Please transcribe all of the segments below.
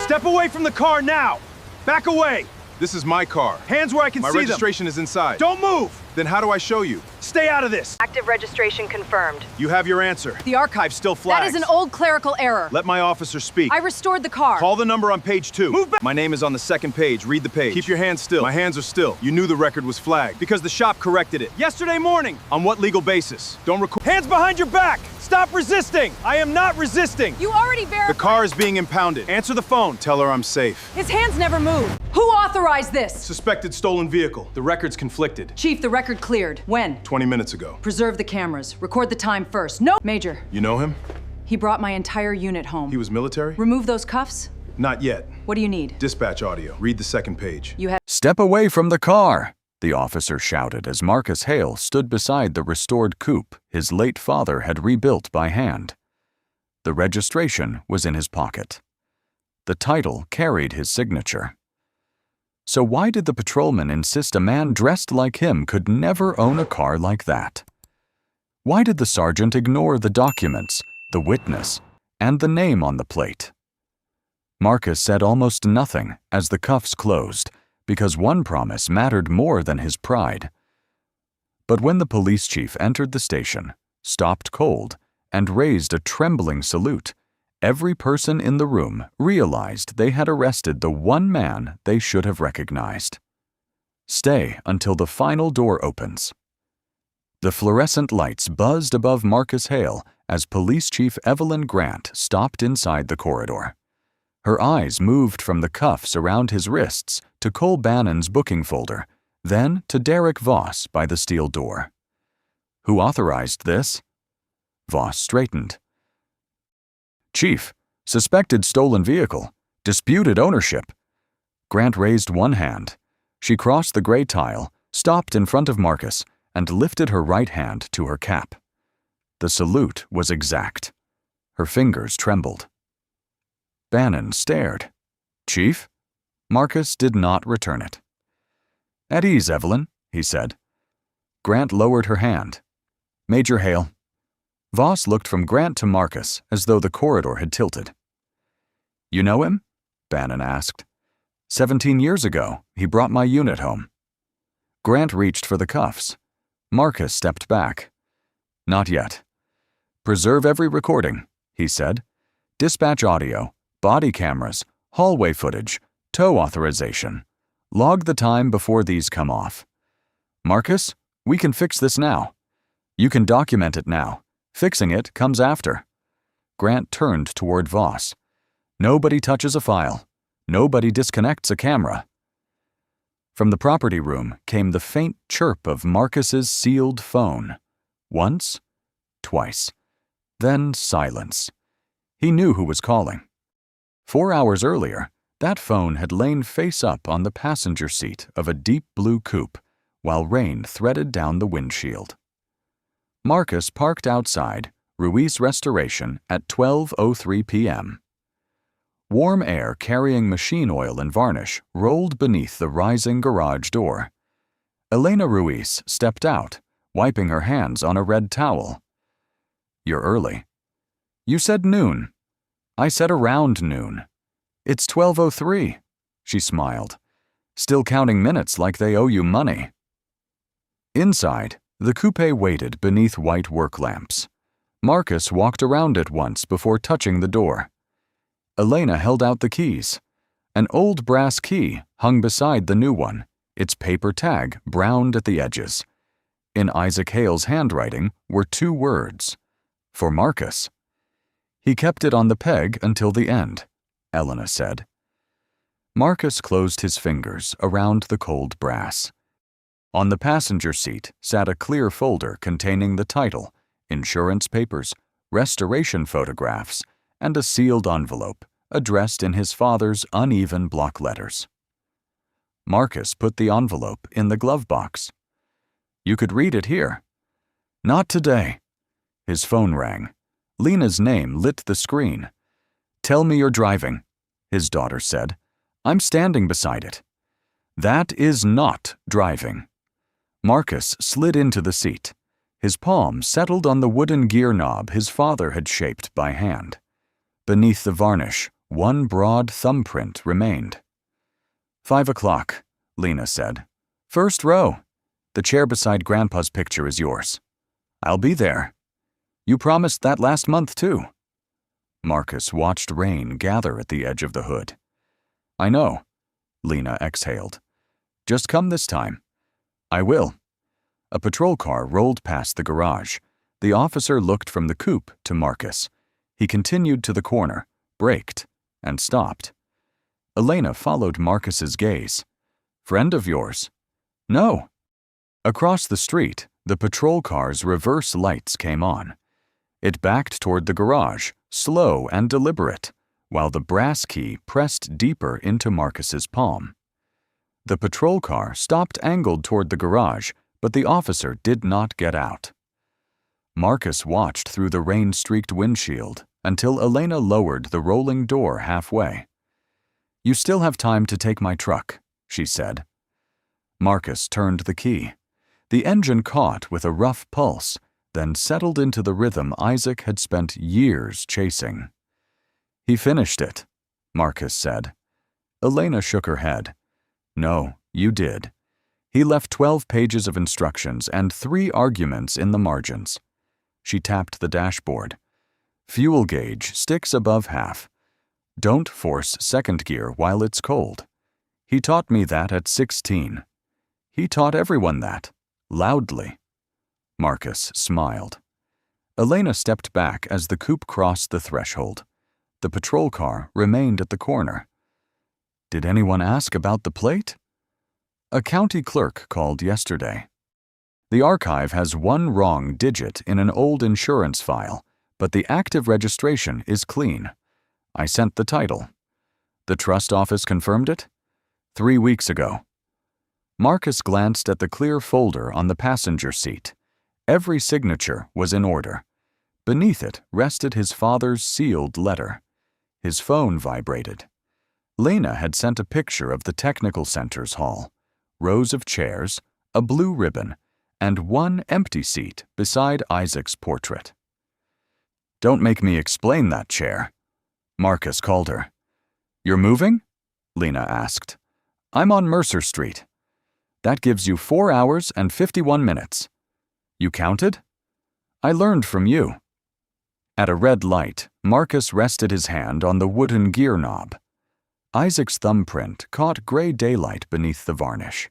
Step away from the car now! Back away! This is my car. Hands where I can see them! My registration is inside. Don't move! Then how do I show you? Stay out of this! Active registration confirmed. You have your answer. The archive still flags. That is an old clerical error. Let my officer speak. I restored the car. Call the number on page 2. Move back! My name is on the second page. Read the page. Keep your hands still. My hands are still. You knew the record was flagged. Because the shop corrected it. Yesterday morning. On what legal basis? Don't record. Hands behind your back! Stop resisting! I am not resisting! You already verified. The car is being impounded. Answer the phone. Tell her I'm safe. His hands never moved. Who authorized this? Suspected stolen vehicle. The record's conflicted. Chief, the record cleared. When? 20 minutes ago. Preserve the cameras. Record the time first. No! Major, You know him? he brought my entire unit home. He was military? Remove those cuffs? Not yet. What do you need? Dispatch audio. Read the second page. You have "Step away from the car," the officer shouted as Marcus Hale stood beside the restored coupe his late father had rebuilt by hand. The registration was in his pocket. The title carried his signature. So why did the patrolman insist a man dressed like him could never own a car like that? Why did the sergeant ignore the documents, the witness, and the name on the plate? Marcus said almost nothing as the cuffs closed, because one promise mattered more than his pride. But when the police chief entered the station, stopped cold, and raised a trembling salute, every person in the room realized they had arrested the one man they should have recognized. Stay until the final door opens. The fluorescent lights buzzed above Marcus Hale as Police Chief Evelyn Grant stopped inside the corridor. Her eyes moved from the cuffs around his wrists to Cole Bannon's booking folder, then to Derek Voss by the steel door. Who authorized this? Voss straightened. "Chief, suspected stolen vehicle, disputed ownership." Grant raised one hand. She crossed the gray tile, stopped in front of Marcus, and lifted her right hand to her cap. The salute was exact. Her fingers trembled. Bannon stared. "Chief?" Marcus did not return it. "At ease, Evelyn," he said. Grant lowered her hand. "Major Hale." Voss looked from Grant to Marcus as though the corridor had tilted. "You know him?" Bannon asked. 17 years ago, he brought my unit home." Grant reached for the cuffs. Marcus stepped back. "Not yet." "Preserve every recording," he said. "Dispatch audio, body cameras, hallway footage, tow authorization. Log the time before these come off. Marcus, we can fix this now. You can document it now. Fixing it comes after." Grant turned toward Voss. "Nobody touches a file. Nobody disconnects a camera." From the property room came the faint chirp of Marcus's sealed phone. Once, twice, then silence. He knew who was calling. 4 hours earlier, that phone had lain face up on the passenger seat of a deep blue coupe while rain threaded down the windshield. Marcus parked outside Ruiz Restoration at 12:03 p.m. Warm air carrying machine oil and varnish rolled beneath the rising garage door. Elena Ruiz stepped out, wiping her hands on a red towel. "You're early." "You said noon." "I said around noon." "It's 12:03, she smiled. "Still counting minutes like they owe you money." Inside, the coupe waited beneath white work lamps. Marcus walked around it once before touching the door. Elena held out the keys. An old brass key hung beside the new one, its paper tag browned at the edges. In Isaac Hale's handwriting were 2 words: "For Marcus." "He kept it on the peg until the end," Elena said. Marcus closed his fingers around the cold brass. On the passenger seat sat a clear folder containing the title, insurance papers, restoration photographs, and a sealed envelope addressed in his father's uneven block letters. Marcus put the envelope in the glove box. "You could read it here." "Not today." His phone rang. Lena's name lit the screen. "Tell me you're driving," his daughter said. "I'm standing beside it." "That is not driving." Marcus slid into the seat. His palm settled on the wooden gear knob his father had shaped by hand. Beneath the varnish, One broad thumbprint remained. 5 o'clock, Lena said. First row. The chair beside Grandpa's picture is yours. I'll be there. You promised that last month, too. Marcus watched rain gather at the edge of the hood. I know, Lena exhaled. Just come this time. I will. A patrol car rolled past the garage. The officer looked from the coupe to Marcus. He continued to the corner, braked, and stopped. Elena followed Marcus's gaze. Friend of yours? No. Across the street, the patrol car's reverse lights came on. It backed toward the garage, slow and deliberate, while the brass key pressed deeper into Marcus's palm. The patrol car stopped angled toward the garage, but the officer did not get out. Marcus watched through the rain-streaked windshield until Elena lowered the rolling door halfway. You still have time to take my truck, she said. Marcus turned the key. The engine caught with a rough pulse, then settled into the rhythm Isaac had spent years chasing. He finished it, Marcus said. Elena shook her head. No, you did. He left 12 pages of instructions and 3 arguments in the margins. She tapped the dashboard. Fuel gauge sticks above half. Don't force second gear while it's cold. He taught me that at 16. He taught everyone that, loudly. Marcus smiled. Elena stepped back as the coupe crossed the threshold. The patrol car remained at the corner. Did anyone ask about the plate? A county clerk called yesterday. The archive has one wrong digit in an old insurance file, but the active registration is clean. I sent the title. The trust office confirmed it? 3 weeks ago. Marcus glanced at the clear folder on the passenger seat. Every signature was in order. Beneath it rested his father's sealed letter. His phone vibrated. Lena had sent a picture of the technical center's hall. Rows of chairs, a blue ribbon, and one empty seat beside Isaac's portrait. Don't make me explain that chair, Marcus called her. You're moving? Lena asked. I'm on Mercer Street. That gives you 4 hours and 51 minutes. You counted? I learned from you. At a red light, Marcus rested his hand on the wooden gear knob. Isaac's thumbprint caught gray daylight beneath the varnish.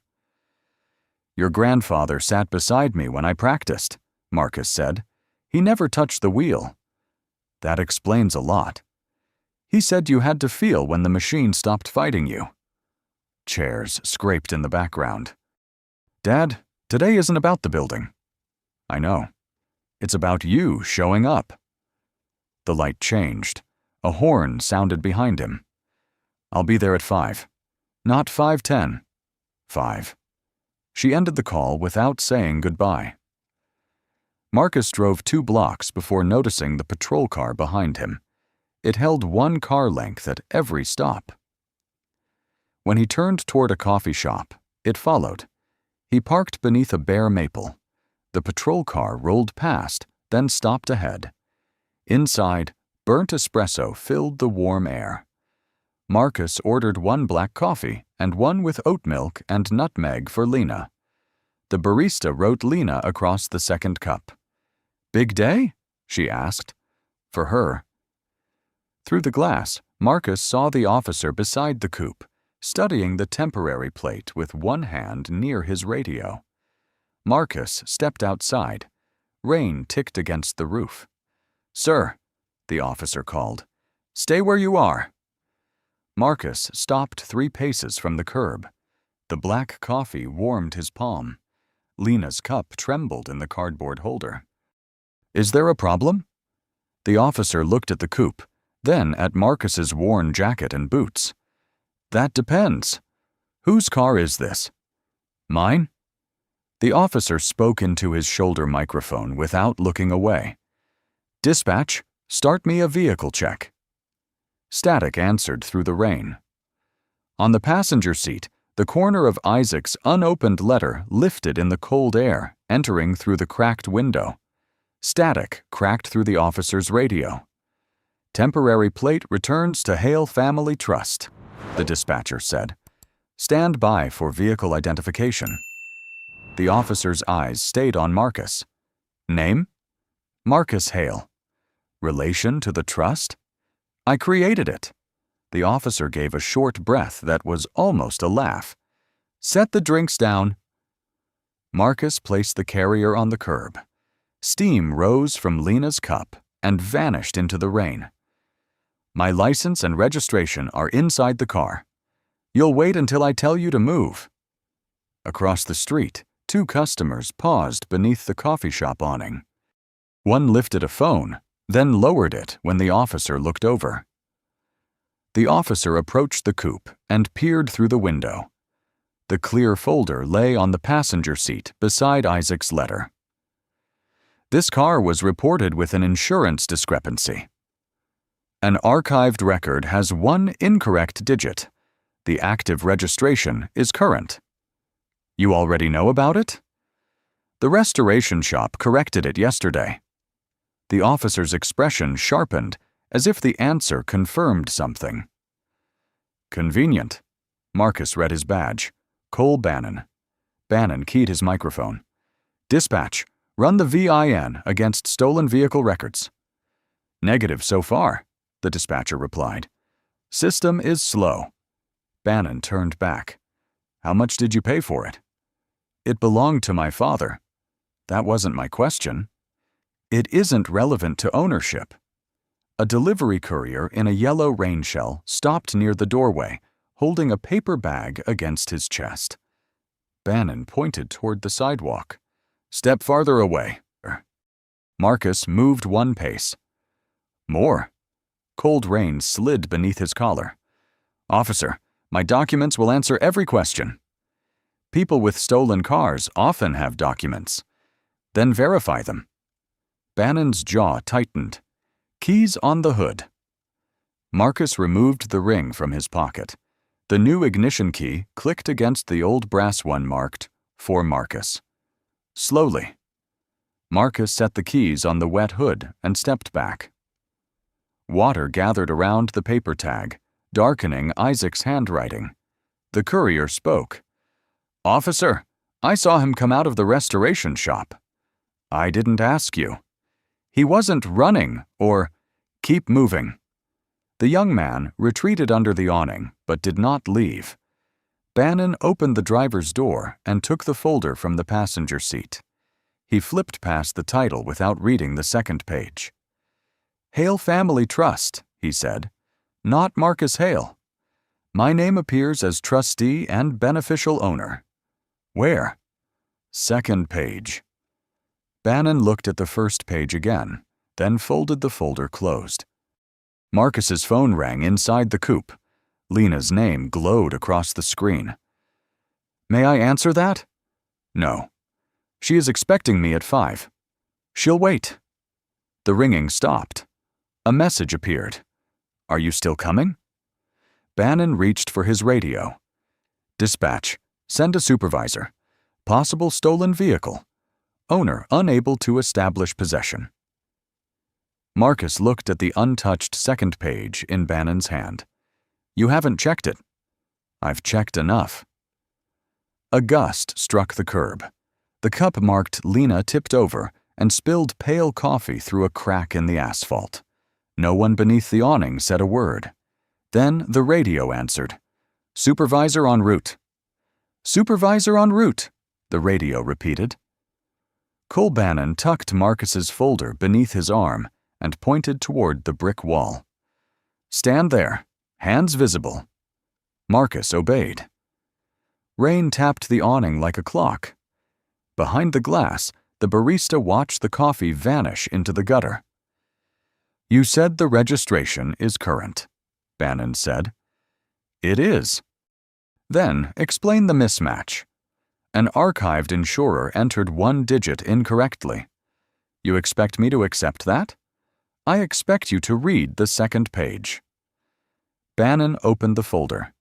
Your grandfather sat beside me when I practiced, Marcus said. He never touched the wheel. That explains a lot. He said you had to feel when the machine stopped fighting you. Chairs scraped in the background. Dad, today isn't about the building. I know. It's about you showing up. The light changed. A horn sounded behind him. I'll be there at 5. Not 5:10. 5. She ended the call without saying goodbye. Marcus drove 2 blocks before noticing the patrol car behind him. It held 1 car length at every stop. When he turned toward a coffee shop, it followed. He parked beneath a bare maple. The patrol car rolled past, then stopped ahead. Inside, burnt espresso filled the warm air. Marcus ordered 1 black coffee and 1 with oat milk and nutmeg for Lena. The barista wrote Lena across the second cup. Big day? She asked. For her. Through the glass, Marcus saw the officer beside the coupe, studying the temporary plate with 1 hand near his radio. Marcus stepped outside. Rain ticked against the roof. Sir, the officer called. Stay where you are. Marcus stopped 3 paces from the curb. The black coffee warmed his palm. Lena's cup trembled in the cardboard holder. Is there a problem? The officer looked at the coupe, then at Marcus's worn jacket and boots. That depends. Whose car is this? Mine? The officer spoke into his shoulder microphone without looking away. Dispatch, start me a vehicle check. Static answered through the rain. On the passenger seat, the corner of Isaac's unopened letter lifted in the cold air, entering through the cracked window. Static cracked through the officer's radio. Temporary plate returns to Hale Family Trust, the dispatcher said. Stand by for vehicle identification. The officer's eyes stayed on Marcus. Name? Marcus Hale. Relation to the trust? I created it. The officer gave a short breath that was almost a laugh. Set the drinks down. Marcus placed the carrier on the curb. Steam rose from Lena's cup and vanished into the rain. My license and registration are inside the car. You'll wait until I tell you to move. Across the street, 2 customers paused beneath the coffee shop awning. One lifted a phone, then lowered it when the officer looked over. The officer approached the coupe and peered through the window. The clear folder lay on the passenger seat beside Isaac's letter. This car was reported with an insurance discrepancy. An archived record has 1 incorrect digit. The active registration is current. You already know about it? The restoration shop corrected it yesterday. The officer's expression sharpened, as if the answer confirmed something. Convenient. Marcus read his badge. Cole Bannon. Bannon keyed his microphone. Dispatch, run the VIN against stolen vehicle records. Negative so far, the dispatcher replied. System is slow. Bannon turned back. How much did you pay for it? It belonged to my father. That wasn't my question. It isn't relevant to ownership. A delivery courier in a yellow rain shell stopped near the doorway, holding a paper bag against his chest. Bannon pointed toward the sidewalk. Step farther away. Marcus moved 1 pace. More. Cold rain slid beneath his collar. Officer, my documents will answer every question. People with stolen cars often have documents. Then verify them. Bannon's jaw tightened. Keys on the hood. Marcus removed the ring from his pocket. The new ignition key clicked against the old brass one marked, For Marcus. Slowly. Marcus set the keys on the wet hood and stepped back. Water gathered around the paper tag, darkening Isaac's handwriting. The courier spoke. Officer, I saw him come out of the restoration shop. I didn't ask you. He wasn't running or keep moving. The young man retreated under the awning, but did not leave. Bannon opened the driver's door and took the folder from the passenger seat. He flipped past the title without reading the second page. Hale Family Trust, he said. Not Marcus Hale. My name appears as trustee and beneficial owner. Where? Second page. Bannon looked at the first page again, then folded the folder closed. Marcus's phone rang inside the coupe. Lena's name glowed across the screen. May I answer that? No. She is expecting me at 5. She'll wait. The ringing stopped. A message appeared. Are you still coming? Bannon reached for his radio. Dispatch, send a supervisor. Possible stolen vehicle. Owner unable to establish possession. Marcus looked at the untouched second page in Bannon's hand. You haven't checked it. I've checked enough. A gust struck the curb. The cup marked Lena tipped over and spilled pale coffee through a crack in the asphalt. No one beneath the awning said a word. Then the radio answered. Supervisor en route. Supervisor en route, the radio repeated. Cole Bannon tucked Marcus's folder beneath his arm and pointed toward the brick wall. Stand there, hands visible. Marcus obeyed. Rain tapped the awning like a clock. Behind the glass, the barista watched the coffee vanish into the gutter. You said the registration is current, Bannon said. It is. Then explain the mismatch. An archived insurer entered 1 digit incorrectly. You expect me to accept that? I expect you to read the second page. Bannon opened the folder.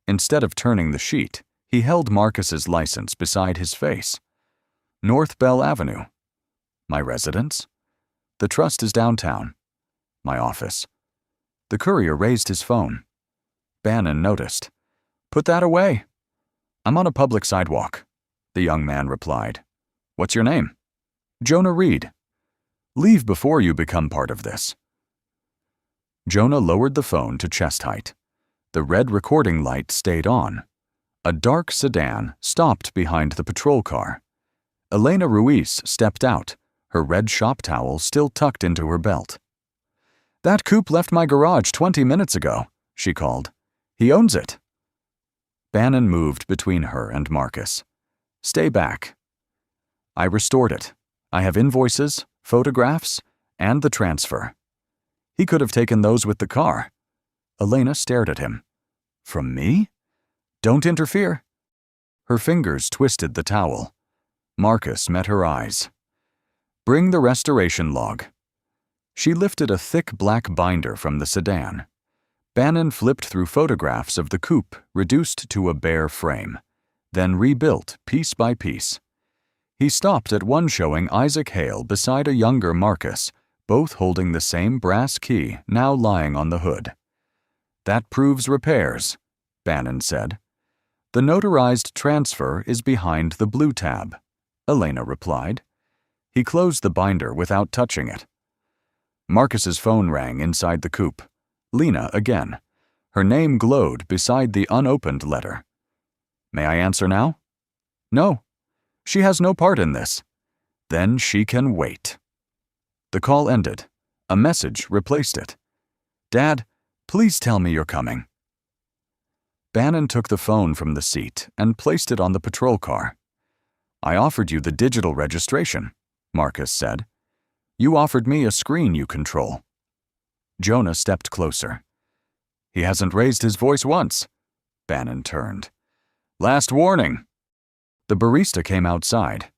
Instead of turning the sheet, he held Marcus's license beside his face. North Bell Avenue. My residence? The trust is downtown. My office. The courier raised his phone. Bannon noticed. "Put that away." "I'm on a public sidewalk," the young man replied. "What's your name?" "Jonah Reed." "Leave before you become part of this." Jonah lowered the phone to chest height. The red recording light stayed on. A dark sedan stopped behind the patrol car. Elena Ruiz stepped out, her red shop towel still tucked into her belt. "That coupe left my garage 20 minutes ago," she called. "He owns it." Bannon moved between her and Marcus. "Stay back." "I restored it. I have invoices, photographs, and the transfer." "He could have taken those with the car." Elena stared at him. "From me?" "Don't interfere." Her fingers twisted the towel. Marcus met her eyes. "Bring the restoration log." She lifted a thick black binder from the sedan. Bannon flipped through photographs of the coupe reduced to a bare frame, then rebuilt piece by piece. He stopped at one showing Isaac Hale beside a younger Marcus, both holding the same brass key now lying on the hood. "That proves repairs," Bannon said. "The notarized transfer is behind the blue tab," Elena replied. He closed the binder without touching it. Marcus's phone rang inside the coupe. Lena again. Her name glowed beside the unopened letter. "May I answer now?" "No. She has no part in this." "Then she can wait." The call ended. A message replaced it. "Dad, please tell me you're coming." Bannon took the phone from the seat and placed it on the patrol car. "I offered you the digital registration," Marcus said. "You offered me a screen you control." Jonah stepped closer. "He hasn't raised his voice once." Bannon turned. "Last warning." The barista came outside.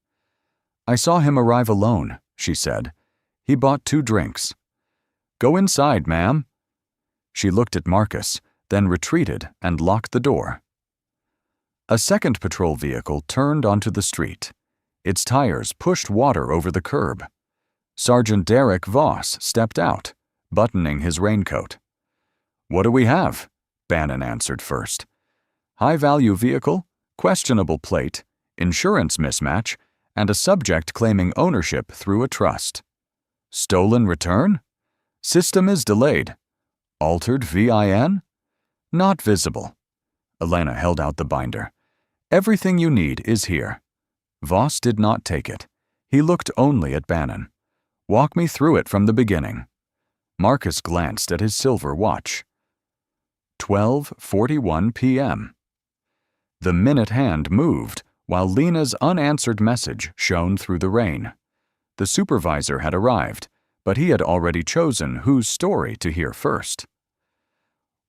"I saw him arrive alone," she said. "He bought 2 drinks." "Go inside, ma'am." She looked at Marcus, then retreated and locked the door. A second patrol vehicle turned onto the street. Its tires pushed water over the curb. Sergeant Derek Voss stepped out, buttoning his raincoat. "What do we have?" Bannon answered first. "High-value vehicle, questionable plate, insurance mismatch, and a subject claiming ownership through a trust. Stolen return? System is delayed. Altered VIN? Not visible." Elena held out the binder. "Everything you need is here." Voss did not take it. He looked only at Bannon. "Walk me through it from the beginning." Marcus glanced at his silver watch. 12:41 p.m. The minute hand moved while Lena's unanswered message shone through the rain. The supervisor had arrived, but he had already chosen whose story to hear first.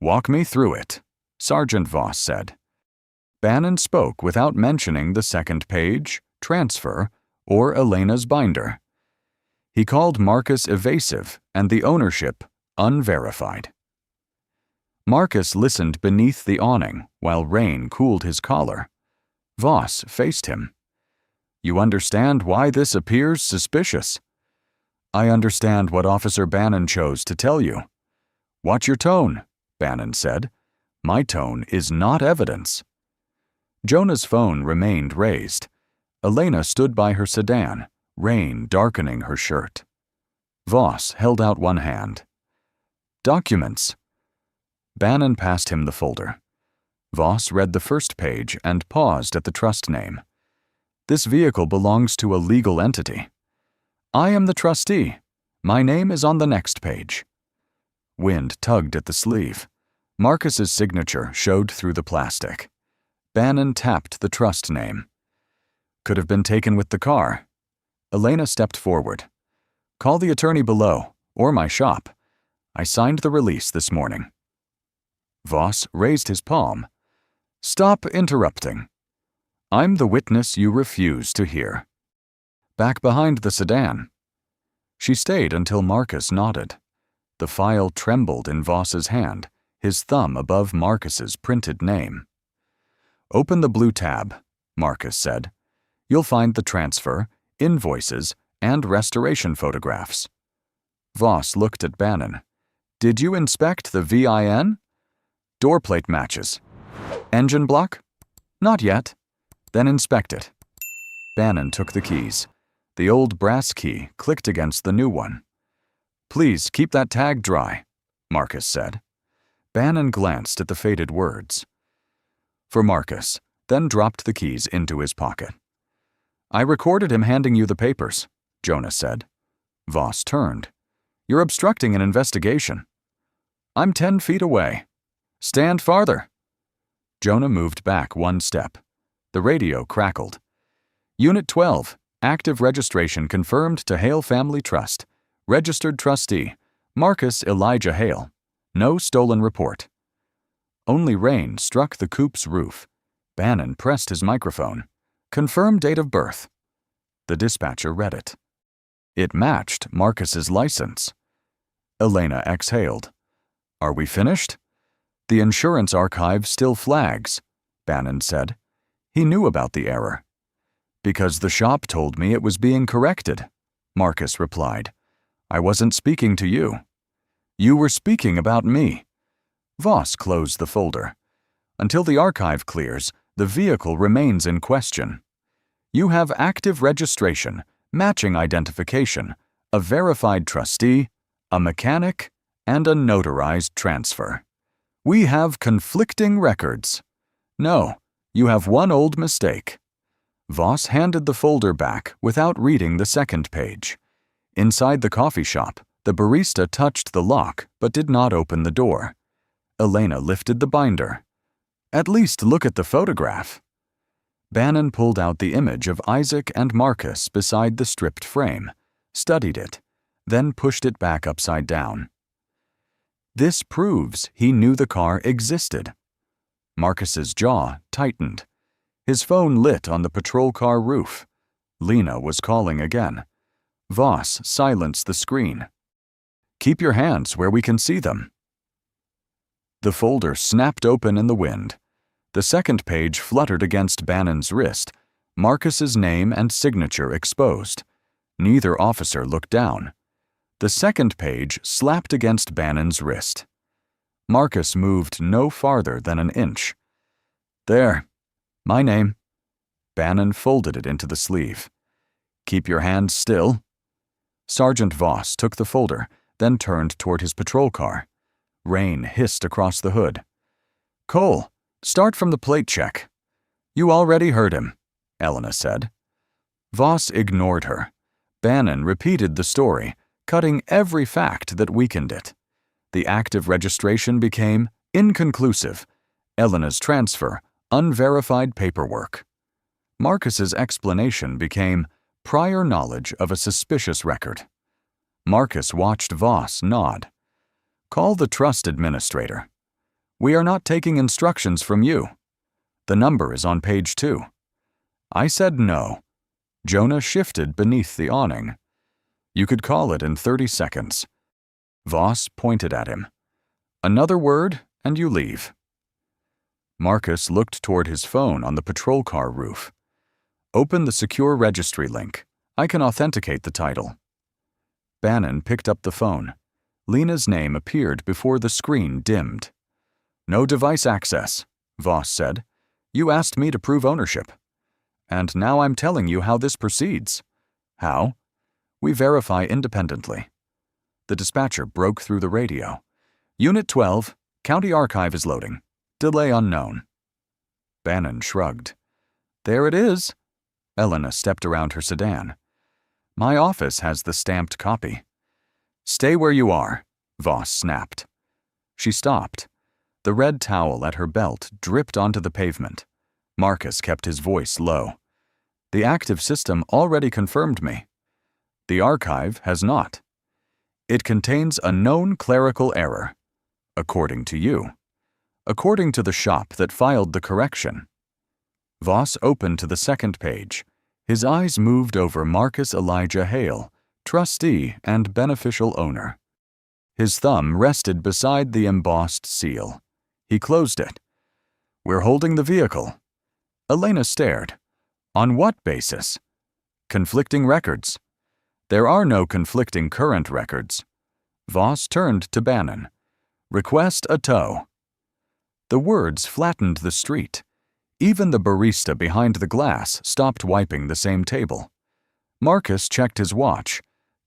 "Walk me through it," Sergeant Voss said. Bannon spoke without mentioning the second page, transfer, or Elena's binder. He called Marcus evasive and the ownership unverified. Marcus listened beneath the awning while rain cooled his collar. Voss faced him. "You understand why this appears suspicious?" "I understand what Officer Bannon chose to tell you." "Watch your tone," Bannon said. "My tone is not evidence." Jonah's phone remained raised. Elena stood by her sedan, rain darkening her shirt. Voss held out one hand. "Documents." Bannon passed him the folder. Voss read the first page and paused at the trust name. "This vehicle belongs to a legal entity." "I am the trustee. My name is on the next page." Wind tugged at the sleeve. Marcus's signature showed through the plastic. Bannon tapped the trust name. "Could have been taken with the car." Elena stepped forward. "Call the attorney below, or my shop. I signed the release this morning." Voss raised his palm. "Stop interrupting. I'm the witness you refuse to hear." "Back behind the sedan." She stayed until Marcus nodded. The file trembled in Voss's hand, his thumb above Marcus's printed name. "Open the blue tab," Marcus said. "You'll find the transfer, invoices, and restoration photographs." Voss looked at Bannon. Did you inspect the VIN? Door plate matches. Engine block? Not yet. Then inspect it. Bannon took the keys. The old brass key clicked against the new one. Please keep that tag dry, Marcus said. Bannon glanced at the faded words. For Marcus, then dropped the keys into his pocket. I recorded him handing you the papers, Jonah said. Voss turned. You're obstructing an investigation. I'm 10 feet away. Stand farther. Jonah moved back 1 step. The radio crackled. Unit 12, active registration confirmed to Hale Family Trust. Registered trustee, Marcus Elijah Hale. No stolen report. Only rain struck the coupe's roof. Bannon pressed his microphone. Confirm date of birth. The dispatcher read it. It matched Marcus's license. Elena exhaled. Are we finished? The insurance archive still flags, Bannon said. He knew about the error. Because the shop told me it was being corrected, Marcus replied. I wasn't speaking to you. You were speaking about me. Voss closed the folder. Until the archive clears, the vehicle remains in question. You have active registration, matching identification, a verified trustee, a mechanic, and a notarized transfer. We have conflicting records. No, you have one old mistake. Voss handed the folder back without reading the second page. Inside the coffee shop, the barista touched the lock but did not open the door. Elena lifted the binder. At least look at the photograph. Bannon pulled out the image of Isaac and Marcus beside the stripped frame, studied it, then pushed it back upside down. This proves he knew the car existed. Marcus's jaw tightened. His phone lit on the patrol car roof. Lena was calling again. Voss silenced the screen. Keep your hands where we can see them. The folder snapped open in the wind. The second page fluttered against Bannon's wrist, Marcus's name and signature exposed. Neither officer looked down. The second page slapped against Bannon's wrist. Marcus moved no farther than an inch. There. My name. Bannon folded it into the sleeve. Keep your hands still. Sergeant Voss took the folder, then turned toward his patrol car. Rain hissed across the hood. Cole, start from the plate check. You already heard him, Elena said. Voss ignored her. Bannon repeated the story, cutting every fact that weakened it. The active registration became inconclusive. Elena's transfer, unverified paperwork. Marcus's explanation became prior knowledge of a suspicious record. Marcus watched Voss nod. Call the trust administrator. We are not taking instructions from you. The number is on page 2. I said no. Jonah shifted beneath the awning. You could call it in 30 seconds. Voss pointed at him. Another word, and you leave. Marcus looked toward his phone on the patrol car roof. Open the secure registry link. I can authenticate the title. Bannon picked up the phone. Lena's name appeared before the screen dimmed. No device access, Voss said. You asked me to prove ownership. And now I'm telling you how this proceeds. How? We verify independently. The dispatcher broke through the radio. Unit 12, County Archive is loading. Delay unknown. Bannon shrugged. There it is. Elena stepped around her sedan. My office has the stamped copy. Stay where you are, Voss snapped. She stopped. The red towel at her belt dripped onto the pavement. Marcus kept his voice low. The active system already confirmed me. The archive has not. It contains a known clerical error. According to you. According to the shop that filed the correction. Voss opened to the second page. His eyes moved over Marcus Elijah Hale, trustee and beneficial owner. His thumb rested beside the embossed seal. He closed it. We're holding the vehicle. Elena stared. On what basis? Conflicting records. There are no conflicting current records. Voss turned to Bannon. Request a tow. The words flattened the street. Even the barista behind the glass stopped wiping the same table. Marcus checked his watch.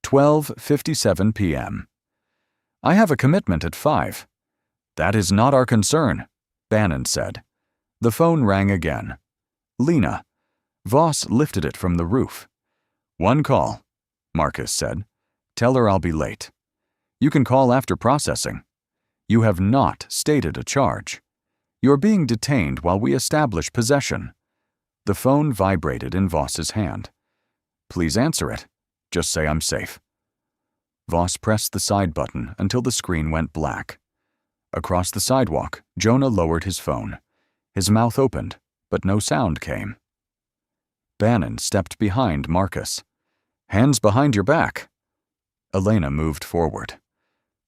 12:57 p.m. I have a commitment at 5. That is not our concern, Bannon said. The phone rang again. Lena. Voss lifted it from the roof. One call, Marcus said. Tell her I'll be late. You can call after processing. You have not stated a charge. You're being detained while we establish possession. The phone vibrated in Voss's hand. Please answer it. Just say I'm safe. Voss pressed the side button until the screen went black. Across the sidewalk, Jonah lowered his phone. His mouth opened, but no sound came. Bannon stepped behind Marcus. Hands behind your back. Elena moved forward.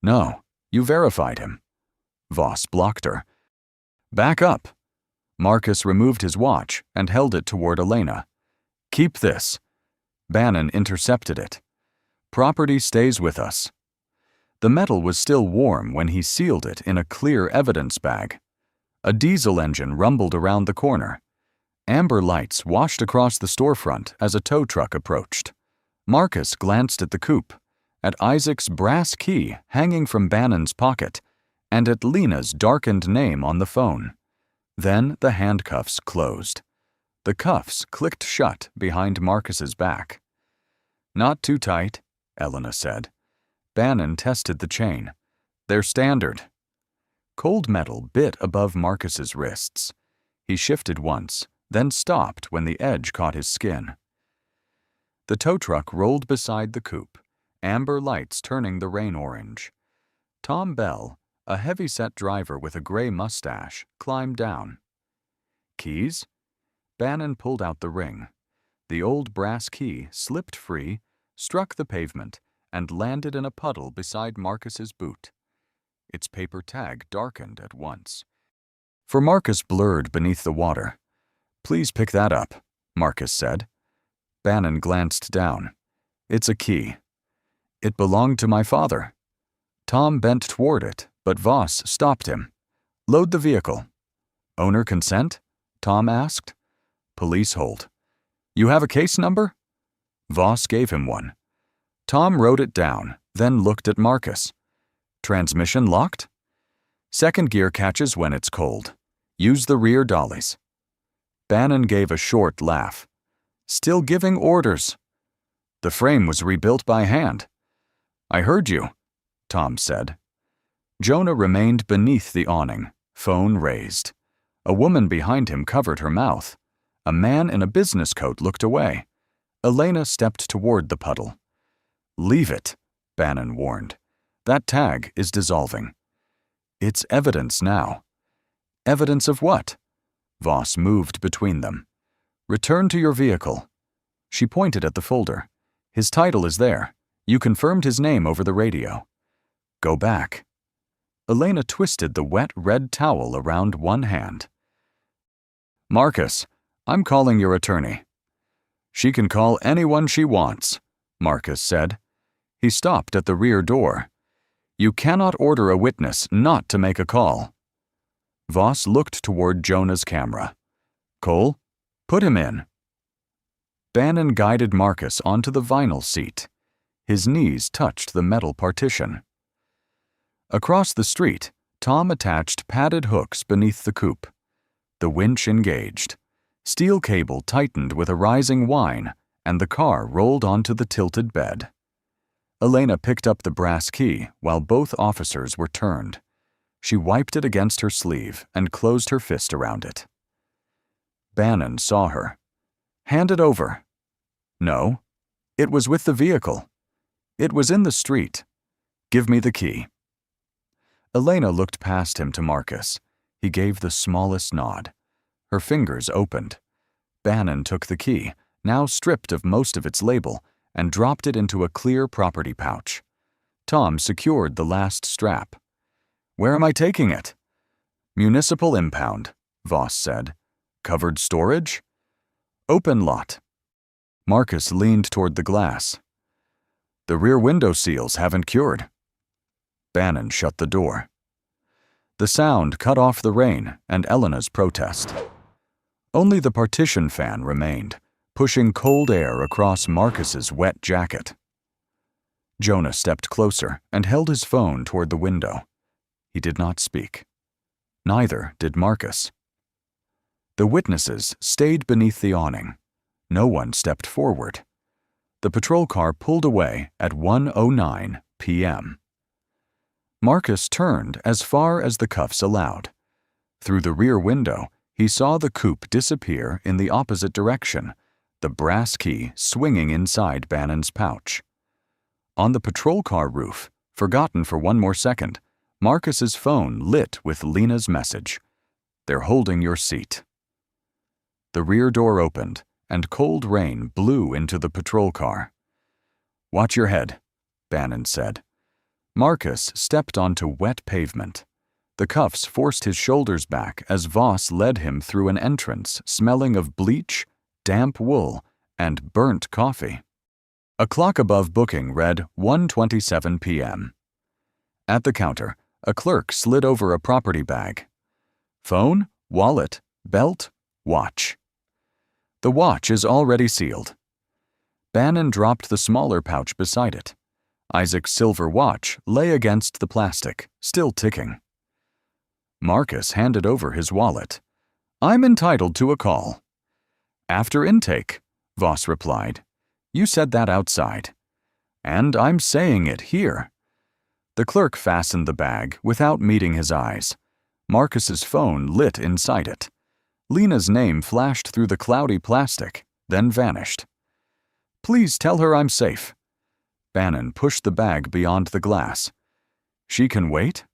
No, you verified him. Voss blocked her. Back up. Marcus removed his watch and held it toward Elena. Keep this. Bannon intercepted it. Property stays with us. The metal was still warm when he sealed it in a clear evidence bag. A diesel engine rumbled around the corner. Amber lights washed across the storefront as a tow truck approached. Marcus glanced at the coupe, at Isaac's brass key hanging from Bannon's pocket, and at Lena's darkened name on the phone. Then the handcuffs closed. The cuffs clicked shut behind Marcus's back. Not too tight, Elena said. Bannon tested the chain. They're standard. Cold metal bit above Marcus's wrists. He shifted once, then stopped when the edge caught his skin. The tow truck rolled beside the coupe, amber lights turning the rain orange. Tom Bell, a heavy-set driver with a gray mustache, climbed down. Keys? Bannon pulled out the ring. The old brass key slipped free, struck the pavement, and landed in a puddle beside Marcus's boot. Its paper tag darkened at once. For Marcus blurred beneath the water. Please pick that up, Marcus said. Bannon glanced down. It's a key. It belonged to my father. Tom bent toward it, but Voss stopped him. Load the vehicle. Owner consent? Tom asked. Police hold. You have a case number? Voss gave him one. Tom wrote it down, then looked at Marcus. Transmission locked? Second gear catches when it's cold. Use the rear dollies. Bannon gave a short laugh. Still giving orders. The frame was rebuilt by hand. I heard you, Tom said. Jonah remained beneath the awning, phone raised. A woman behind him covered her mouth. A man in a business coat looked away. Elena stepped toward the puddle. Leave it, Bannon warned. That tag is dissolving. It's evidence now. Evidence of what? Voss moved between them. Return to your vehicle. She pointed at the folder. His title is there. You confirmed his name over the radio. Go back. Elena twisted the wet red towel around one hand. Marcus, I'm calling your attorney. She can call anyone she wants, Marcus said. He stopped at the rear door. You cannot order a witness not to make a call. Voss looked toward Jonah's camera. Cole, put him in. Bannon guided Marcus onto the vinyl seat. His knees touched the metal partition. Across the street, Tom attached padded hooks beneath the coupe. The winch engaged. Steel cable tightened with a rising whine, and the car rolled onto the tilted bed. Elena picked up the brass key while both officers were turned. She wiped it against her sleeve and closed her fist around it. Bannon saw her. Hand it over. No. It was with the vehicle. It was in the street. Give me the key. Elena looked past him to Marcus. He gave the smallest nod. Her fingers opened. Bannon took the key, now stripped of most of its label, and dropped it into a clear property pouch. Tom secured the last strap. Where am I taking it? Municipal impound, Voss said. Covered storage? Open lot. Marcus leaned toward the glass. The rear window seals haven't cured. Bannon shut the door. The sound cut off the rain and Elena's protest. Only the partition fan remained, pushing cold air across Marcus's wet jacket. Jonah stepped closer and held his phone toward the window. He did not speak. Neither did Marcus. The witnesses stayed beneath the awning. No one stepped forward. The patrol car pulled away at 1:09 p.m. Marcus turned as far as the cuffs allowed. Through the rear window, he saw the coupe disappear in the opposite direction, the brass key swinging inside Bannon's pouch. On the patrol car roof, forgotten for one more second, Marcus's phone lit with Lena's message. "They're holding your seat." The rear door opened, and cold rain blew into the patrol car. "Watch your head," Bannon said. Marcus stepped onto wet pavement. The cuffs forced his shoulders back as Voss led him through an entrance smelling of bleach, damp wool, and burnt coffee. A clock above booking read 1:27 p.m. At the counter, a clerk slid over a property bag. Phone, wallet, belt, watch. "The watch is already sealed." Bannon dropped the smaller pouch beside it. Isaac's silver watch lay against the plastic, still ticking. Marcus handed over his wallet. "I'm entitled to a call." "After intake," Voss replied. "You said that outside." "And I'm saying it here." The clerk fastened the bag without meeting his eyes. Marcus's phone lit inside it. Lena's name flashed through the cloudy plastic, then vanished. "Please tell her I'm safe." Bannon pushed the bag beyond the glass. "She can wait?"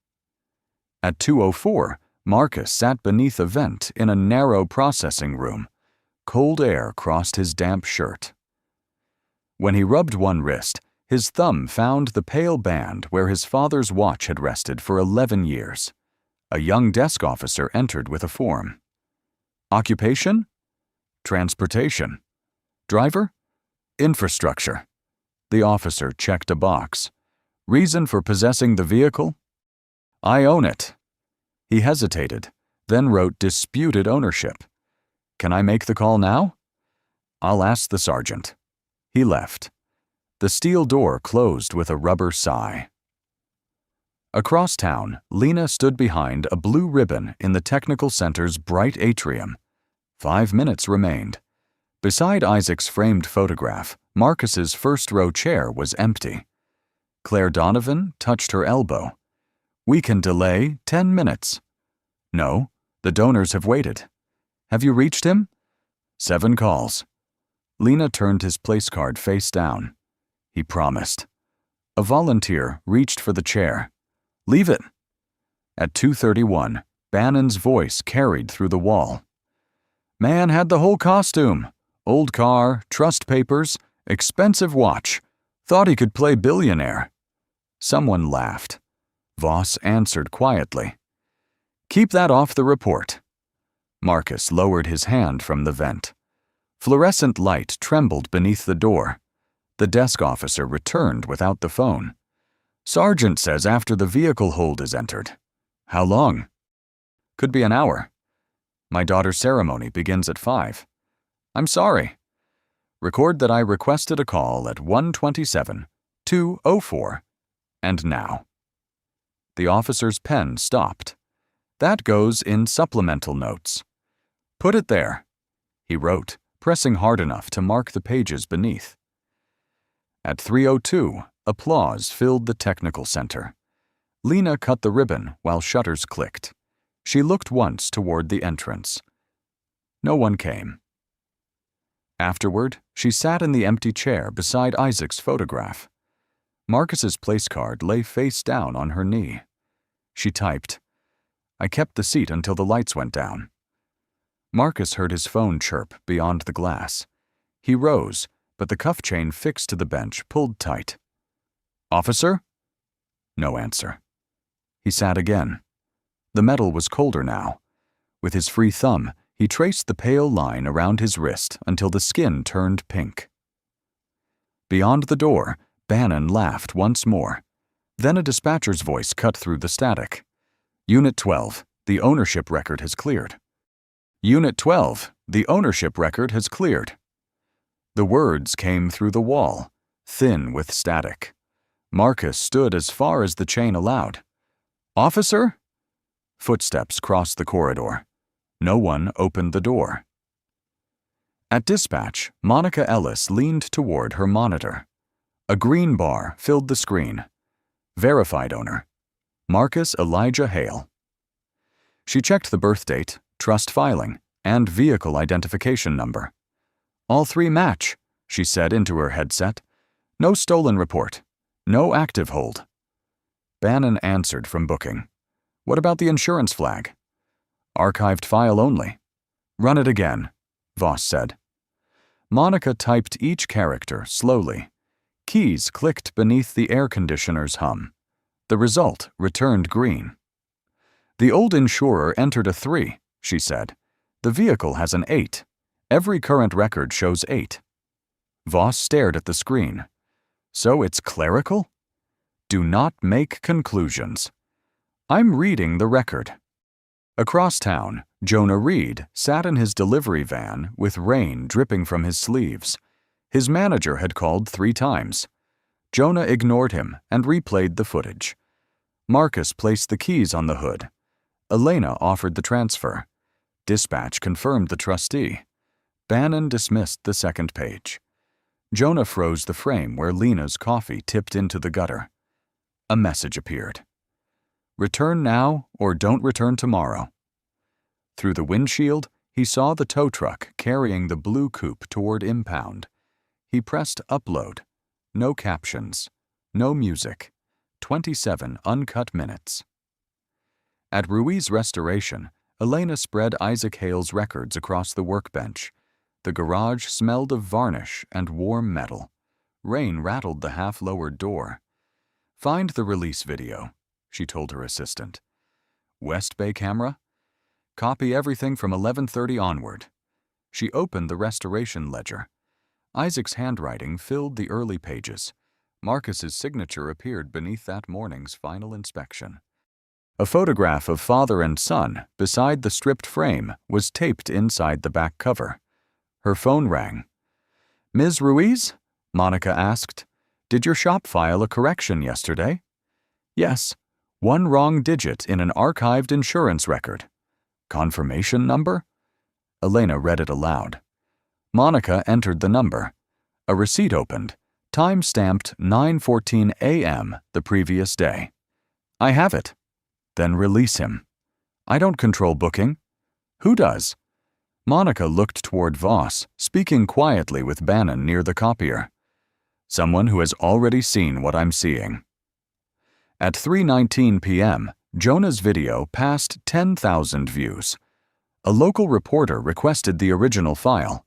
At 2:04, Marcus sat beneath a vent in a narrow processing room. Cold air crossed his damp shirt. When he rubbed one wrist, his thumb found the pale band where his father's watch had rested for 11 years. A young desk officer entered with a form. "Occupation?" "Transportation." "Driver?" "Infrastructure." The officer checked a box. "Reason for possessing the vehicle?" "I own it." He hesitated, then wrote disputed ownership. "Can I make the call now?" "I'll ask the sergeant." He left. The steel door closed with a rubber sigh. Across town, Lena stood behind a blue ribbon in the technical center's bright atrium. 5 minutes remained. Beside Isaac's framed photograph, Marcus's first-row chair was empty. Claire Donovan touched her elbow. "We can delay 10 minutes." "No, the donors have waited." "Have you reached him?" 7 calls. Lena turned his place card face down. He promised. A volunteer reached for the chair. "Leave it." At 2:31, Bannon's voice carried through the wall. "Man had the whole costume. Old car, trust papers, expensive watch. Thought he could play Billionaire." Someone laughed. Voss answered quietly. "Keep that off the report." Marcus lowered his hand from the vent. Fluorescent light trembled beneath the door. The desk officer returned without the phone. "Sergeant says after the vehicle hold is entered." "How long?" "Could be an hour." "My daughter's ceremony begins at 5. "I'm sorry." "Record that I requested a call at 1:27, 2:04, and now." The officer's pen stopped. "That goes in supplemental notes." "Put it there," he wrote, pressing hard enough to mark the pages beneath. At 3:02, applause filled the technical center. Lena cut the ribbon while shutters clicked. She looked once toward the entrance. No one came. Afterward, she sat in the empty chair beside Isaac's photograph. Marcus's place card lay face down on her knee. She typed, "I kept the seat until the lights went down." Marcus heard his phone chirp beyond the glass. He rose, but the cuff chain fixed to the bench pulled tight. "Officer?" No answer. He sat again. The metal was colder now. With his free thumb, he traced the pale line around his wrist until the skin turned pink. Beyond the door, Bannon laughed once more. Then a dispatcher's voice cut through the static. Unit 12, the ownership record has cleared. Unit 12, the ownership record has cleared. The words came through the wall, thin with static. Marcus stood as far as the chain allowed. Officer? Footsteps crossed the corridor. No one opened the door. At dispatch, Monica Ellis leaned toward her monitor. A green bar filled the screen. Verified owner, Marcus Elijah Hale. She checked the birth date, trust filing, and vehicle identification number. All three match, she said into her headset. No stolen report. No active hold. Bannon answered from booking. What about the insurance flag? Archived file only. Run it again, Voss said. Monica typed each character slowly. Keys clicked beneath the air conditioner's hum. The result returned green. The old insurer entered a 3, she said. The vehicle has an 8. Every current record shows 8. Voss stared at the screen. So it's clerical? Do not make conclusions. I'm reading the record. Across town, Jonah Reed sat in his delivery van with rain dripping from his sleeves. His manager had called 3 times. Jonah ignored him and replayed the footage. Marcus placed the keys on the hood. Elena offered the transfer. Dispatch confirmed the trustee. Bannon dismissed the second page. Jonah froze the frame where Lena's coffee tipped into the gutter. A message appeared. Return now or don't return tomorrow. Through the windshield, he saw the tow truck carrying the blue coupe toward impound. He pressed upload. No captions. No music. 27 uncut minutes. At Ruiz Restoration, Elena spread Isaac Hale's records across the workbench. The garage smelled of varnish and warm metal. Rain rattled the half-lowered door. Find the release video, she told her assistant. West Bay camera? Copy everything from 11:30 onward. She opened the restoration ledger. Isaac's handwriting filled the early pages. Marcus's signature appeared beneath that morning's final inspection. A photograph of father and son beside the stripped frame was taped inside the back cover. Her phone rang. Ms. Ruiz? Monica asked. Did your shop file a correction yesterday? Yes. 1 wrong digit in an archived insurance record. Confirmation number? Elena read it aloud. Monica entered the number. A receipt opened, time-stamped 9:14 a.m. the previous day. I have it. Then release him. I don't control booking. Who does? Monica looked toward Voss, speaking quietly with Bannon near the copier. Someone who has already seen what I'm seeing. At 3:19 p.m., Jonah's video passed 10,000 views. A local reporter requested the original file.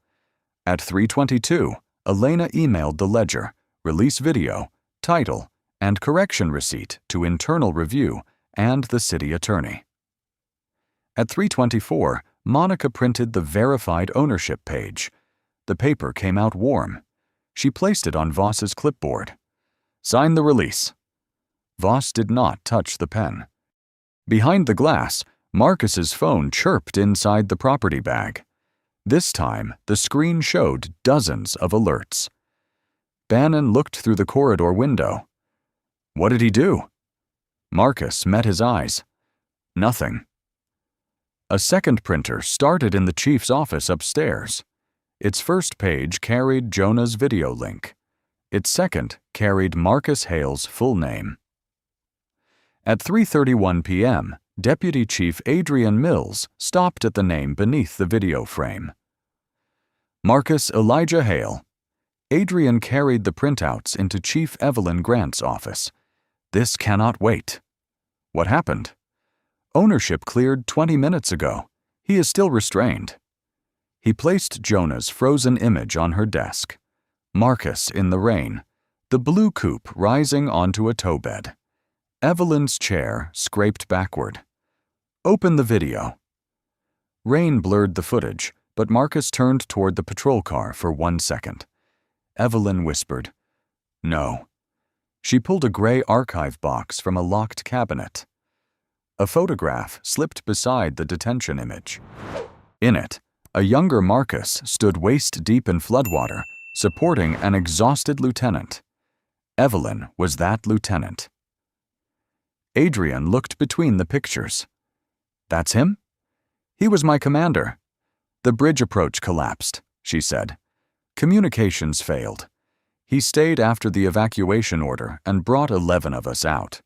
At 3:22, Elena emailed the ledger, release video, title, and correction receipt to internal review and the city attorney. At 3:24, Monica printed the verified ownership page. The paper came out warm. She placed it on Voss's clipboard. Sign the release. Voss did not touch the pen. Behind the glass, Marcus's phone chirped inside the property bag. This time, the screen showed dozens of alerts. Bannon looked through the corridor window. What did he do? Marcus met his eyes. Nothing. A second printer started in the chief's office upstairs. Its first page carried Jonah's video link. Its second carried Marcus Hale's full name. At 3:31 p.m., Deputy Chief Adrian Mills stopped at the name beneath the video frame. Marcus Elijah Hale. Adrian carried the printouts into Chief Evelyn Grant's office. This cannot wait. What happened? Ownership cleared 20 minutes ago. He is still restrained. He placed Jonah's frozen image on her desk. Marcus in the rain. The blue coupe rising onto a tow bed. Evelyn's chair scraped backward. Open the video. Rain blurred the footage, but Marcus turned toward the patrol car for 1 second. Evelyn whispered, "No." She pulled a gray archive box from a locked cabinet. A photograph slipped beside the detention image. In it, a younger Marcus stood waist-deep in floodwater, supporting an exhausted lieutenant. Evelyn was that lieutenant. Adrian looked between the pictures. "That's him? He was my commander. The bridge approach collapsed," she said. "Communications failed. He stayed after the evacuation order and brought 11 of us out."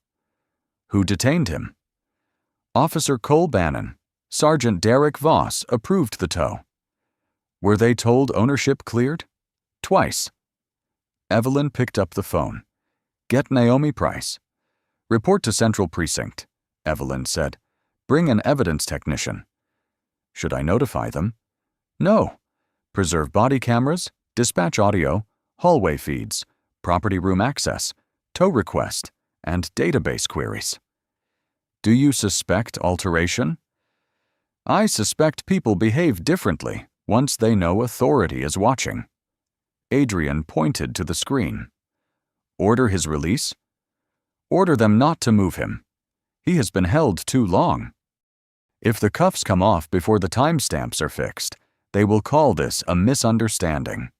"Who detained him?" "Officer Cole Bannon. Sergeant Derek Voss approved the tow." "Were they told ownership cleared?" "Twice." Evelyn picked up the phone. "Get Naomi Price." "Report to Central Precinct," Evelyn said. "Bring an evidence technician." "Should I notify them?" "No. Preserve body cameras, dispatch audio, hallway feeds, property room access, tow request, and database queries." "Do you suspect alteration?" "I suspect people behave differently once they know authority is watching." Adrian pointed to the screen. "Order his release?" "Order them not to move him. He has been held too long. If the cuffs come off before the timestamps are fixed, they will call this a misunderstanding."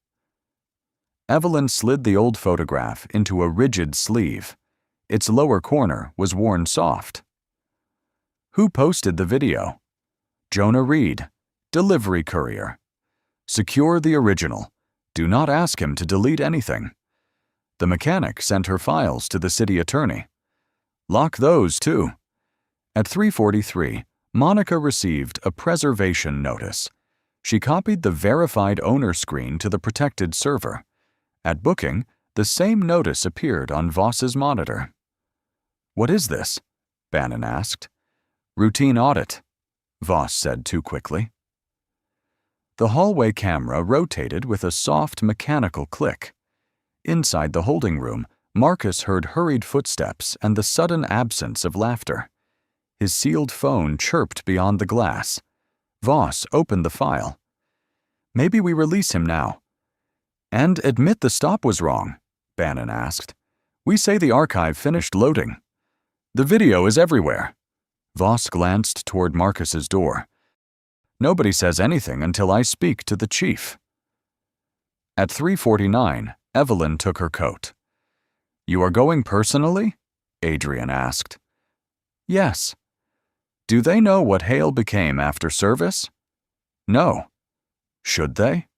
Evelyn slid the old photograph into a rigid sleeve. Its lower corner was worn soft. "Who posted the video?" "Jonah Reed, delivery courier. Secure the original. Do not ask him to delete anything. The mechanic sent her files to the city attorney. Lock those, too." At 3:43, Monica received a preservation notice. She copied the verified owner screen to the protected server. At booking, the same notice appeared on Voss's monitor. "What is this?" Bannon asked. "Routine audit," Voss said too quickly. The hallway camera rotated with a soft mechanical click. Inside the holding room, Marcus heard hurried footsteps and the sudden absence of laughter. His sealed phone chirped beyond the glass. Voss opened the file. "Maybe we release him now." "And admit the stop was wrong?" Bannon asked. "We say the archive finished loading." "The video is everywhere." Voss glanced toward Marcus's door. "Nobody says anything until I speak to the chief." At 3:49, Evelyn took her coat. "You are going personally?" Adrian asked. "Yes." "Do they know what Hale became after service?" "No." "Should they?"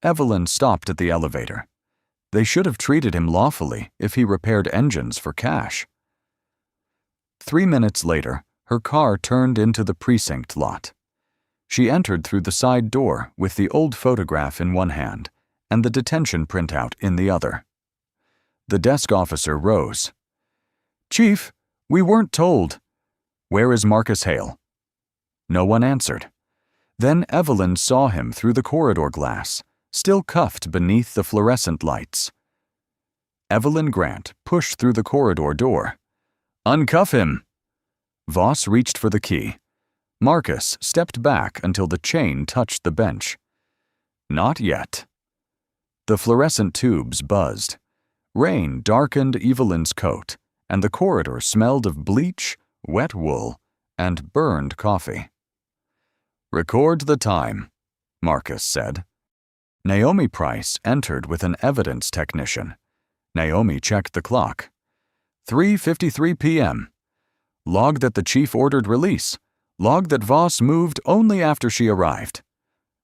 Evelyn stopped at the elevator. "They should have treated him lawfully if he repaired engines for cash." 3 minutes later, her car turned into the precinct lot. She entered through the side door with the old photograph in one hand and the detention printout in the other. The desk officer rose. "Chief, we weren't told." "Where is Marcus Hale?" No one answered. Then Evelyn saw him through the corridor glass, still cuffed beneath the fluorescent lights. Evelyn Grant pushed through the corridor door. "Uncuff him!" Voss reached for the key. Marcus stepped back until the chain touched the bench. "Not yet." The fluorescent tubes buzzed. Rain darkened Evelyn's coat, and the corridor smelled of bleach, wet wool, and burned coffee. "Record the time," Marcus said. Naomi Price entered with an evidence technician. Naomi checked the clock. 3:53 p.m. Log that the chief ordered release. Log that Voss moved only after she arrived.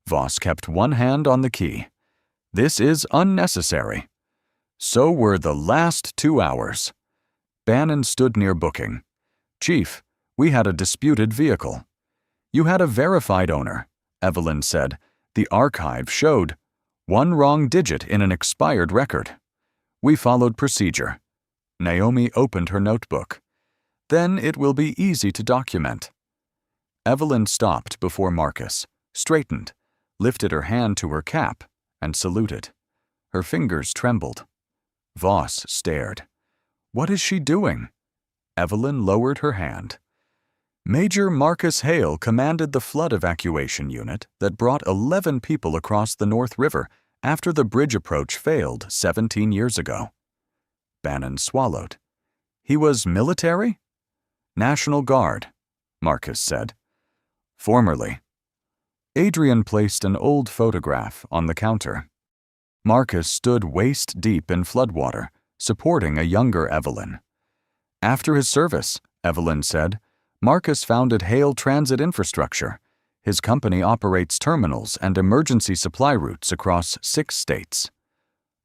Voss kept one hand on the key. This is unnecessary. So were the last 2 hours. Bannon stood near booking. "Chief, we had a disputed vehicle." "You had a verified owner," Evelyn said. "The archive showed one wrong digit in an expired record." "We followed procedure." Naomi opened her notebook. "Then it will be easy to document." Evelyn stopped before Marcus, straightened, lifted her hand to her cap, and saluted. Her fingers trembled. Voss stared. "What is she doing?" Evelyn lowered her hand. Major Marcus Hale commanded the flood evacuation unit that brought 11 people across the North River after the bridge approach failed 17 years ago. Bannon swallowed. "He was military?" National Guard, Marcus said. Formerly. Adrian placed an old photograph on the counter. Marcus stood waist-deep in floodwater, supporting a younger Evelyn. After his service, Evelyn said, Marcus founded Hale Transit Infrastructure. His company operates terminals and emergency supply routes across 6 states.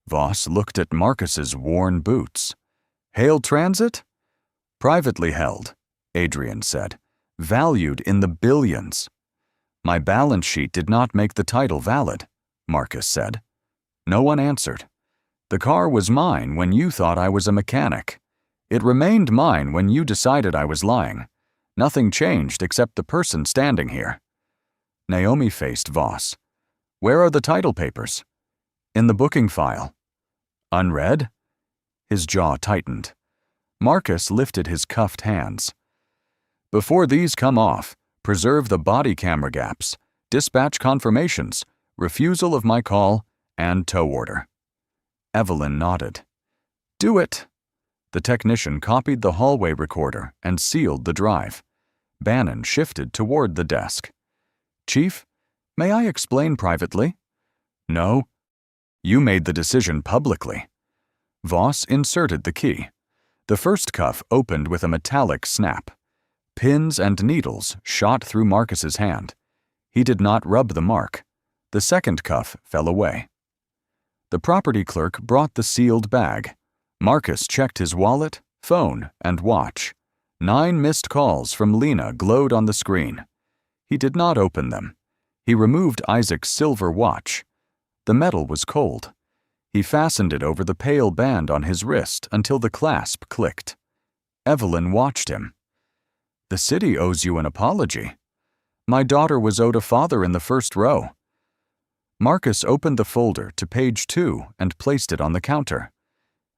Voss looked at Marcus's worn boots. Hale Transit? Privately held, Adrian said. Valued in the billions. My balance sheet did not make the title valid, Marcus said. No one answered. The car was mine when you thought I was a mechanic. It remained mine when you decided I was lying. Nothing changed except the person standing here. Naomi faced Voss. Where are the title papers? In the booking file. Unread? His jaw tightened. Marcus lifted his cuffed hands. Before these come off, preserve the body camera gaps, dispatch confirmations, refusal of my call, and tow order. Evelyn nodded. Do it. The technician copied the hallway recorder and sealed the drive. Bannon shifted toward the desk. Chief, may I explain privately? No. You made the decision publicly. Voss inserted the key. The first cuff opened with a metallic snap. Pins and needles shot through Marcus's hand. He did not rub the mark. The second cuff fell away. The property clerk brought the sealed bag. Marcus checked his wallet, phone, and watch. 9 missed calls from Lena glowed on the screen. He did not open them. He removed Isaac's silver watch. The metal was cold. He fastened it over the pale band on his wrist until the clasp clicked. Evelyn watched him. The city owes you an apology. My daughter was owed a father in the first row. Marcus opened the folder to page 2 and placed it on the counter.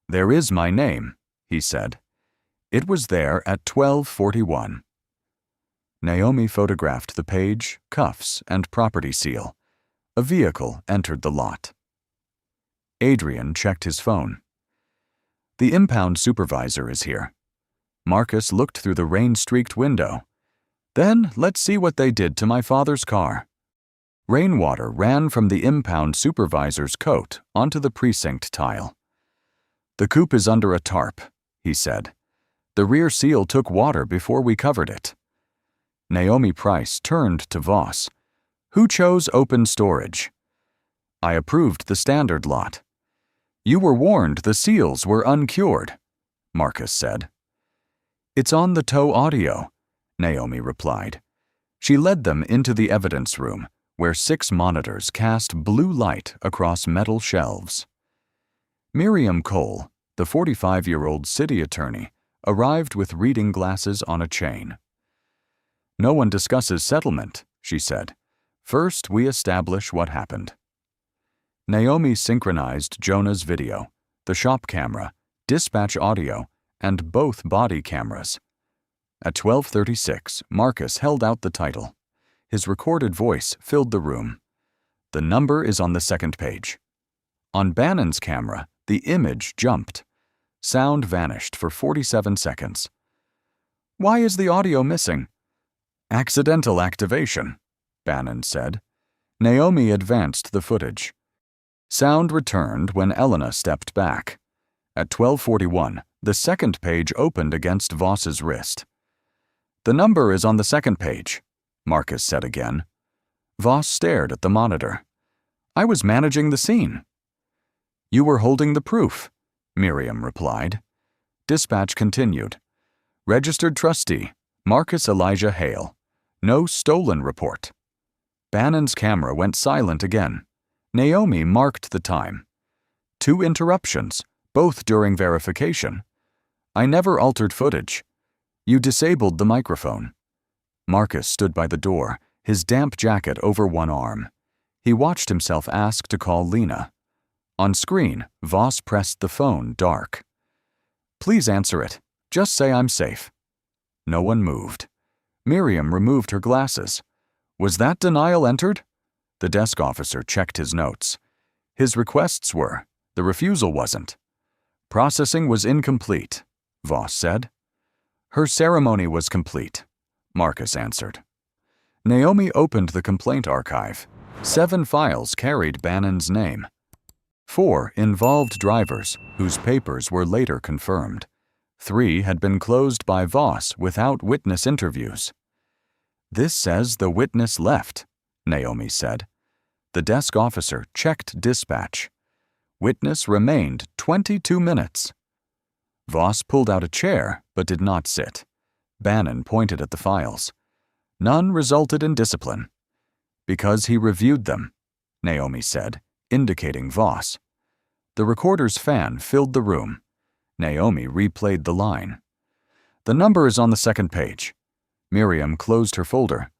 There is my name, he said. It was there at 12:41. Naomi photographed the page, cuffs, and property seal. A vehicle entered the lot. Adrian checked his phone. The impound supervisor is here. Marcus looked through the rain-streaked window. Then let's see what they did to my father's car. Rainwater ran from the impound supervisor's coat onto the precinct tile. The coupe is under a tarp, he said. The rear seal took water before we covered it. Naomi Price turned to Voss. Who chose open storage? I approved the standard lot. You were warned the seals were uncured, Marcus said. It's on the tow audio, Naomi replied. She led them into the evidence room, where 6 monitors cast blue light across metal shelves. Miriam Cole, the 45-year-old city attorney, arrived with reading glasses on a chain. No one discusses settlement, she said. First, we establish what happened. Naomi synchronized Jonah's video, the shop camera, dispatch audio, and both body cameras. At 12:36, Marcus held out the title. His recorded voice filled the room. The number is on the second page. On Bannon's camera, the image jumped. Sound vanished for 47 seconds. Why is the audio missing? Accidental activation, Bannon said. Naomi advanced the footage. Sound returned when Elena stepped back. At 12:41, the second page opened against Voss's wrist. The number is on the second page, Marcus said again. Voss stared at the monitor. I was managing the scene. You were holding the proof, Miriam replied. Dispatch continued. Registered trustee, Marcus Elijah Hale. No stolen report. Bannon's camera went silent again. Naomi marked the time. 2 interruptions, both during verification. I never altered footage. You disabled the microphone. Marcus stood by the door, his damp jacket over one arm. He watched himself ask to call Lena. On screen, Voss pressed the phone dark. Please answer it. Just say I'm safe. No one moved. Miriam removed her glasses. Was that denial entered? The desk officer checked his notes. His requests were. The refusal wasn't. Processing was incomplete, Voss said. Her ceremony was complete, Marcus answered. Naomi opened the complaint archive. 7 files carried Bannon's name. 4 involved drivers, whose papers were later confirmed. 3 had been closed by Voss without witness interviews. "This says the witness left," Naomi said. The desk officer checked dispatch. Witness remained 22 minutes. Voss pulled out a chair, but did not sit. Bannon pointed at the files. None resulted in discipline. "Because he reviewed them," Naomi said, indicating Voss. The recorder's fan filled the room. Naomi replayed the line. "The number is on the second page." Miriam closed her folder.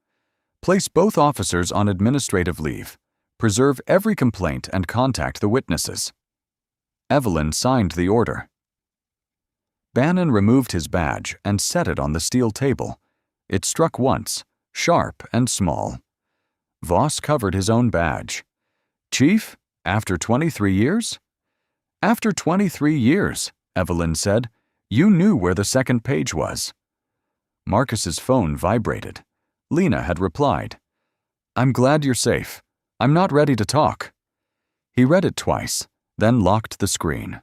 "Place both officers on administrative leave. Preserve every complaint and contact the witnesses." Evelyn signed the order. Bannon removed his badge and set it on the steel table. It struck once, sharp and small. Voss covered his own badge. "Chief, after 23 years?" "After 23 years," Evelyn said. "You knew where the second page was." Marcus's phone vibrated. Lena had replied. "I'm glad you're safe. I'm not ready to talk." He read it twice, then locked the screen.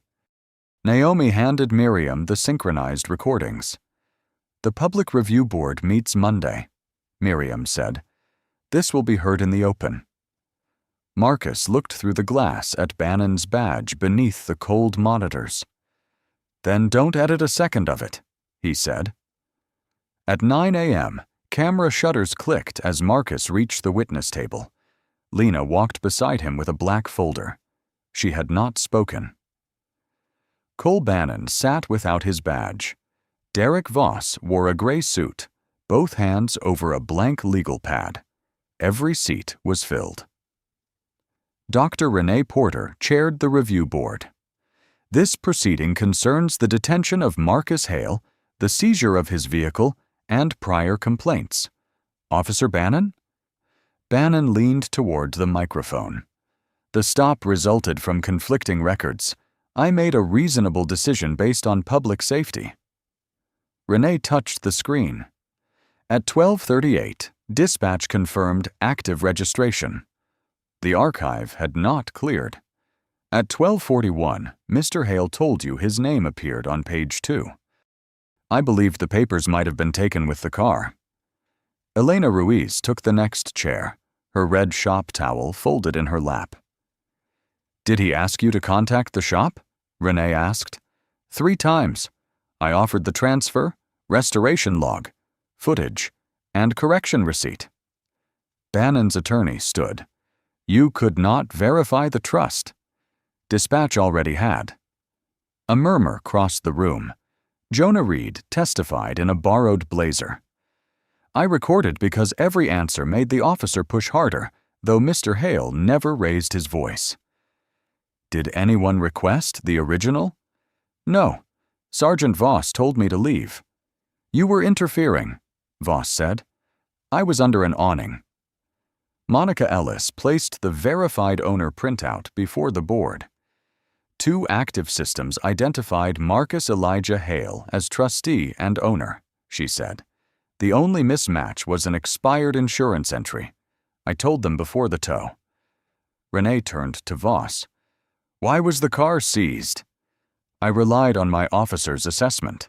Naomi handed Miriam the synchronized recordings. "The Public Review Board meets Monday," Miriam said. "This will be heard in the open." Marcus looked through the glass at Bannon's badge beneath the cold monitors. "Then don't edit a second of it," he said. At 9 a.m., camera shutters clicked as Marcus reached the witness table. Lena walked beside him with a black folder. She had not spoken. Cole Bannon sat without his badge. Derek Voss wore a gray suit, both hands over a blank legal pad. Every seat was filled. Dr. Renee Porter chaired the review board. "This proceeding concerns the detention of Marcus Hale, the seizure of his vehicle, and prior complaints. Officer Bannon?" Bannon leaned toward the microphone. "The stop resulted from conflicting records. I made a reasonable decision based on public safety." Renee touched the screen. At 12:38, dispatch confirmed active registration. The archive had not cleared. At 12:41, Mr. Hale told you his name appeared on page 2. I believed the papers might have been taken with the car. Elena Ruiz took the next chair, her red shop towel folded in her lap. "Did he ask you to contact the shop?" Renee asked. 3 times. I offered the transfer, restoration log, footage, and correction receipt." Bannon's attorney stood. "You could not verify the trust." Dispatch already had. A murmur crossed the room. Jonah Reed testified in a borrowed blazer. "I recorded because every answer made the officer push harder, though Mr. Hale never raised his voice." "Did anyone request the original?" "No. Sergeant Voss told me to leave." "You were interfering," Voss said. "I was under an awning." Monica Ellis placed the verified owner printout before the board. 2 active systems identified Marcus Elijah Hale as trustee and owner, she said. "The only mismatch was an expired insurance entry. I told them before the tow." Renee turned to Voss. "Why was the car seized?" "I relied on my officer's assessment."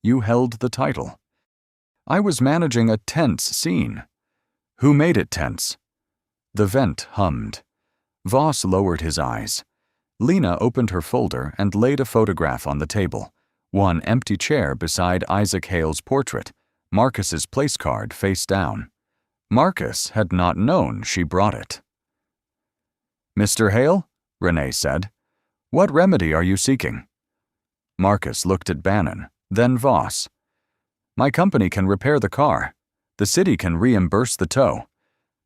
"You held the title." "I was managing a tense scene." "Who made it tense?" The vent hummed. Voss lowered his eyes. Lena opened her folder and laid a photograph on the table, one empty chair beside Isaac Hale's portrait, Marcus's place card face down. Marcus had not known she brought it. "Mr. Hale?" Renee said. "What remedy are you seeking?" Marcus looked at Bannon, then Voss. "My company can repair the car. The city can reimburse the tow.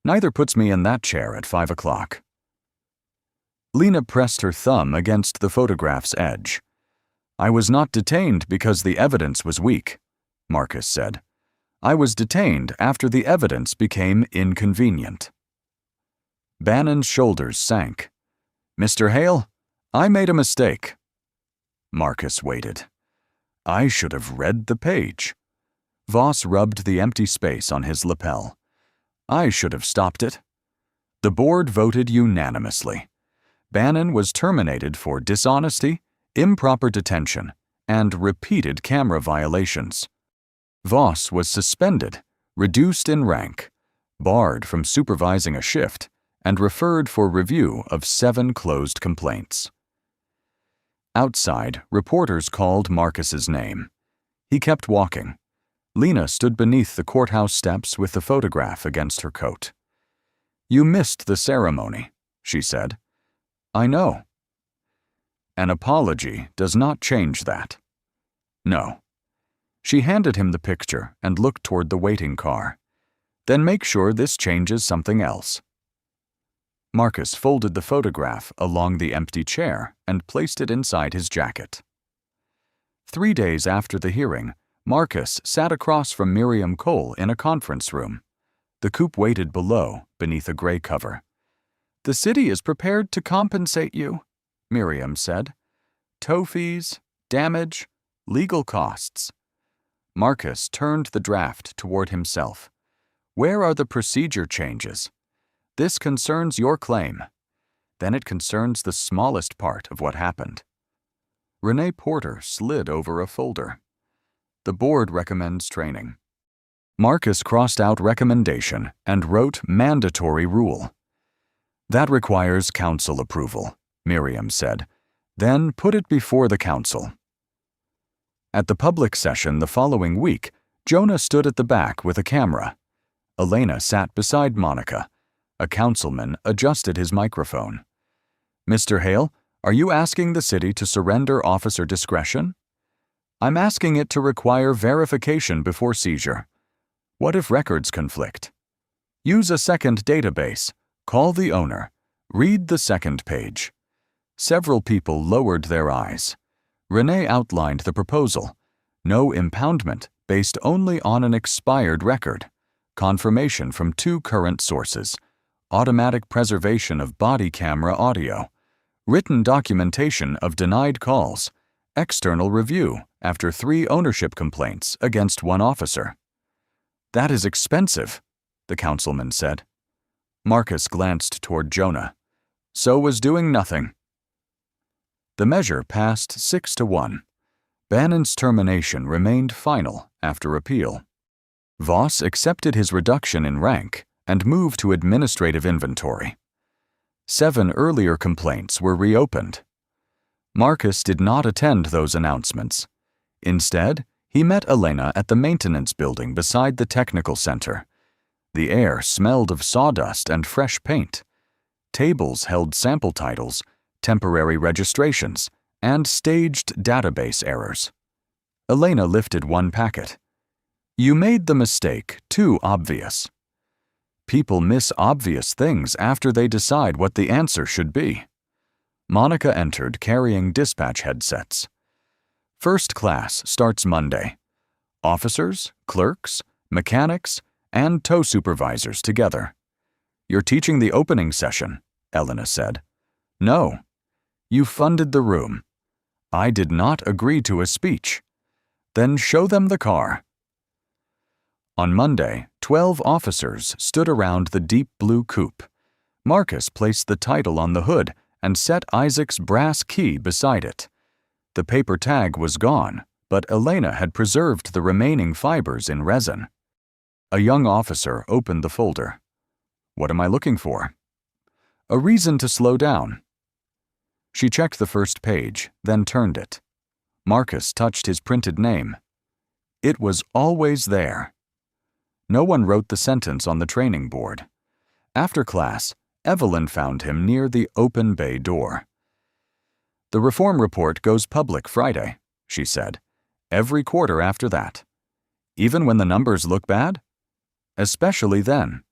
Neither puts me in that chair at 5 o'clock." Lena pressed her thumb against the photograph's edge. "I was not detained because the evidence was weak," Marcus said. "I was detained after the evidence became inconvenient." Bannon's shoulders sank. "Mr. Hale, I made a mistake." Marcus waited. I should have read the page. Voss rubbed the empty space on his lapel. I should have stopped it. The board voted unanimously. Bannon was terminated for dishonesty, improper detention, and repeated camera violations. Voss was suspended, reduced in rank, barred from supervising a shift, and referred for review of 7 closed complaints. Outside, reporters called Marcus's name. He kept walking. Lena stood beneath the courthouse steps with the photograph against her coat. "You missed the ceremony," she said. "I know." "An apology does not change that." "No." She handed him the picture and looked toward the waiting car. "Then make sure this changes something else." Marcus folded the photograph along the empty chair and placed it inside his jacket. 3 days after the hearing, Marcus sat across from Miriam Cole in a conference room. The coupe waited below, beneath a gray cover. "The city is prepared to compensate you," Miriam said. "Tow fees, damage, legal costs." Marcus turned the draft toward himself. "Where are the procedure changes? This concerns your claim. Then it concerns the smallest part of what happened." Renee Porter slid over a folder. "The board recommends training." Marcus crossed out recommendation and wrote mandatory rule. "That requires council approval," Miriam said. "Then put it before the council." At the public session the following week, Jonah stood at the back with a camera. Elena sat beside Monica. A councilman adjusted his microphone. "Mr. Hale, are you asking the city to surrender officer discretion?" "I'm asking it to require verification before seizure." "What if records conflict?" "Use a second database. Call the owner. Read the second page." Several people lowered their eyes. Renee outlined the proposal. No impoundment, based only on an expired record. Confirmation from 2 current sources. Automatic preservation of body camera audio. Written documentation of denied calls. External review after 3 ownership complaints against 1 officer. "That is expensive," the councilman said. Marcus glanced toward Jonah. "So was doing nothing." The measure passed 6-1. Bannon's termination remained final after appeal. Voss accepted his reduction in rank and moved to administrative inventory. 7 earlier complaints were reopened. Marcus did not attend those announcements. Instead, he met Elena at the maintenance building beside the technical center. The air smelled of sawdust and fresh paint. Tables held sample titles, temporary registrations, and staged database errors. Elena lifted one packet. "You made the mistake too obvious." People miss obvious things after they decide what the answer should be. Monica entered carrying dispatch headsets. "First class starts Monday. Officers, clerks, mechanics, and tow supervisors together." "You're teaching the opening session," Elena said. "No. You funded the room." "I did not agree to a speech." "Then show them the car." On Monday, 12 officers stood around the deep blue coupe. Marcus placed the title on the hood and set Isaac's brass key beside it. The paper tag was gone, but Elena had preserved the remaining fibers in resin. A young officer opened the folder. "What am I looking for?" "A reason to slow down." She checked the first page, then turned it. Marcus touched his printed name. It was always there. No one wrote the sentence on the training board. After class, Evelyn found him near the open bay door. "The reform report goes public Friday," she said. "Every quarter after that." "Even when the numbers look bad?" "Especially then."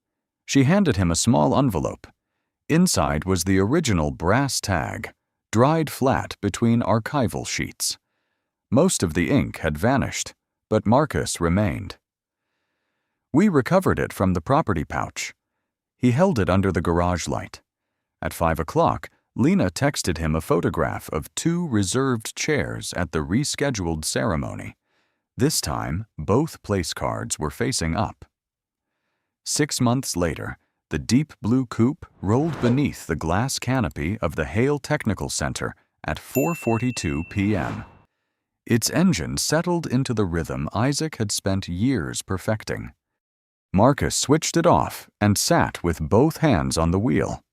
She handed him a small envelope. Inside was the original brass tag, dried flat between archival sheets. Most of the ink had vanished, but Marcus remained. "We recovered it from the property pouch." He held it under the garage light. At 5 o'clock, Lena texted him a photograph of 2 reserved chairs at the rescheduled ceremony. This time, both place cards were facing up. 6 months later, the deep blue coupe rolled beneath the glass canopy of the Hale Technical Center at 4:42 p.m. Its engine settled into the rhythm Isaac had spent years perfecting. Marcus switched it off and sat with both hands on the wheel.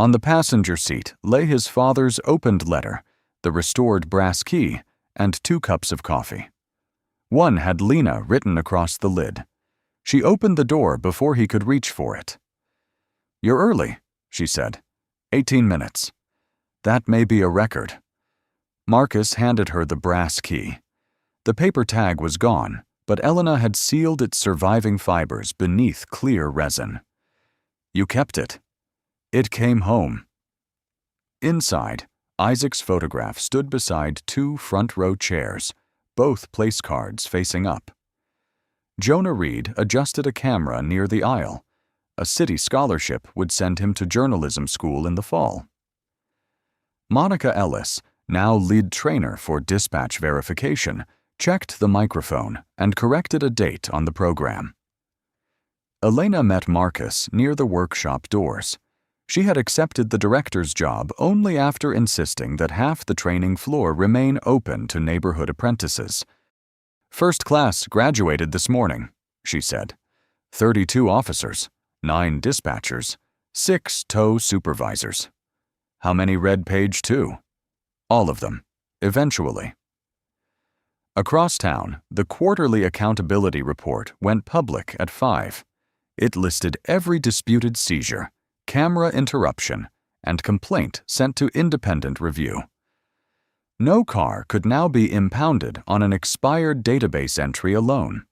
On the passenger seat lay his father's opened letter, the restored brass key, and 2 cups of coffee. One had Lena written across the lid. She opened the door before he could reach for it. "You're early," she said. 18 minutes. That may be a record. Marcus handed her the brass key. The paper tag was gone, but Elena had sealed its surviving fibers beneath clear resin. "You kept it. It came home." Inside, Isaac's photograph stood beside 2 front-row chairs, both place cards facing up. Jonah Reed adjusted a camera near the aisle. A city scholarship would send him to journalism school in the fall. Monica Ellis, now lead trainer for dispatch verification, checked the microphone and corrected a date on the program. Elena met Marcus near the workshop doors. She had accepted the director's job only after insisting that half the training floor remain open to neighborhood apprentices. "First class graduated this morning," she said. 32 officers, 9 dispatchers, 6 tow supervisors. How many read page 2? All of them, eventually. Across town, the quarterly accountability report went public at 5. It listed every disputed seizure, camera interruption, and complaint sent to independent review. No car could now be impounded on an expired database entry alone.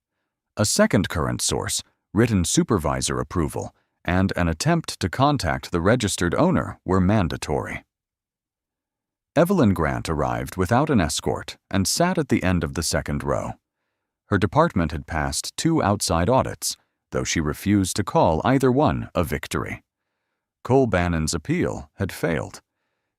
A second current source, written supervisor approval, and an attempt to contact the registered owner were mandatory. Evelyn Grant arrived without an escort and sat at the end of the second row. Her department had passed 2 outside audits, though she refused to call either one a victory. Cole Bannon's appeal had failed.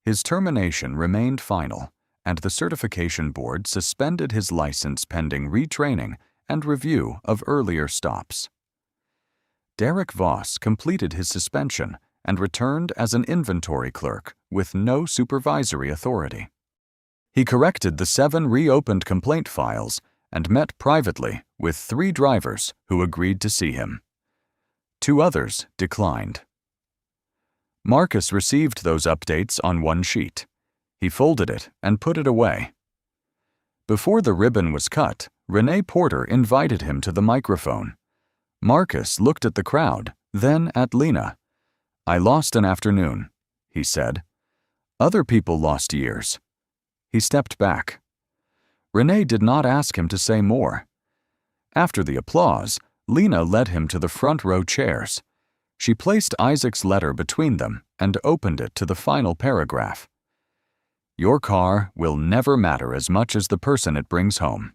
His termination remained final, and the certification board suspended his license pending retraining and review of earlier stops. Derek Voss completed his suspension and returned as an inventory clerk with no supervisory authority. He corrected the 7 reopened complaint files and met privately with 3 drivers who agreed to see him. 2 others declined. Marcus received those updates on 1 sheet. He folded it and put it away. Before the ribbon was cut, Renee Porter invited him to the microphone. Marcus looked at the crowd, then at Lena. "I lost an afternoon," he said. "Other people lost years." He stepped back. Renee did not ask him to say more. After the applause, Lena led him to the front row chairs. She placed Isaac's letter between them and opened it to the final paragraph. "Your car will never matter as much as the person it brings home."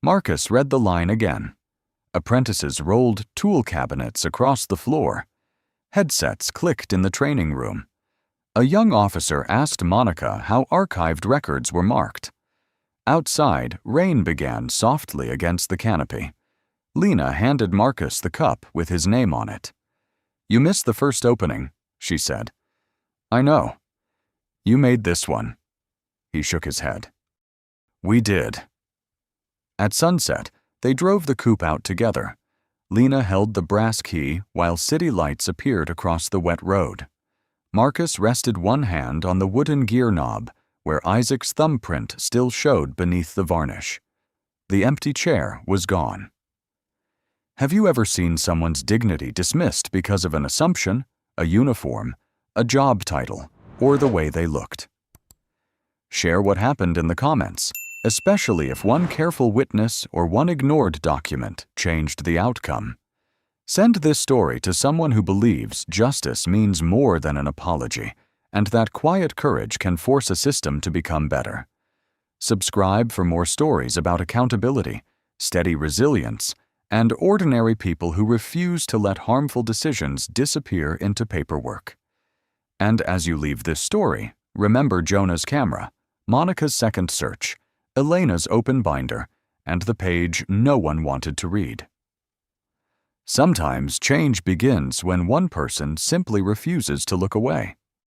Marcus read the line again. Apprentices rolled tool cabinets across the floor. Headsets clicked in the training room. A young officer asked Monica how archived records were marked. Outside, rain began softly against the canopy. Lena handed Marcus the cup with his name on it. "You missed the first opening," she said. "I know. You made this one." He shook his head. "We did." At sunset, they drove the coupe out together. Lena held the brass key while city lights appeared across the wet road. Marcus rested one hand on the wooden gear knob, where Isaac's thumbprint still showed beneath the varnish. The empty chair was gone. Have you ever seen someone's dignity dismissed because of an assumption, a uniform, a job title, or the way they looked? Share what happened in the comments, especially if one careful witness or one ignored document changed the outcome. Send this story to someone who believes justice means more than an apology, and that quiet courage can force a system to become better. Subscribe for more stories about accountability, steady resilience, and ordinary people who refuse to let harmful decisions disappear into paperwork. And as you leave this story, remember Jonah's camera, Monica's second search, Elena's open binder, and the page no one wanted to read. Sometimes change begins when one person simply refuses to look away.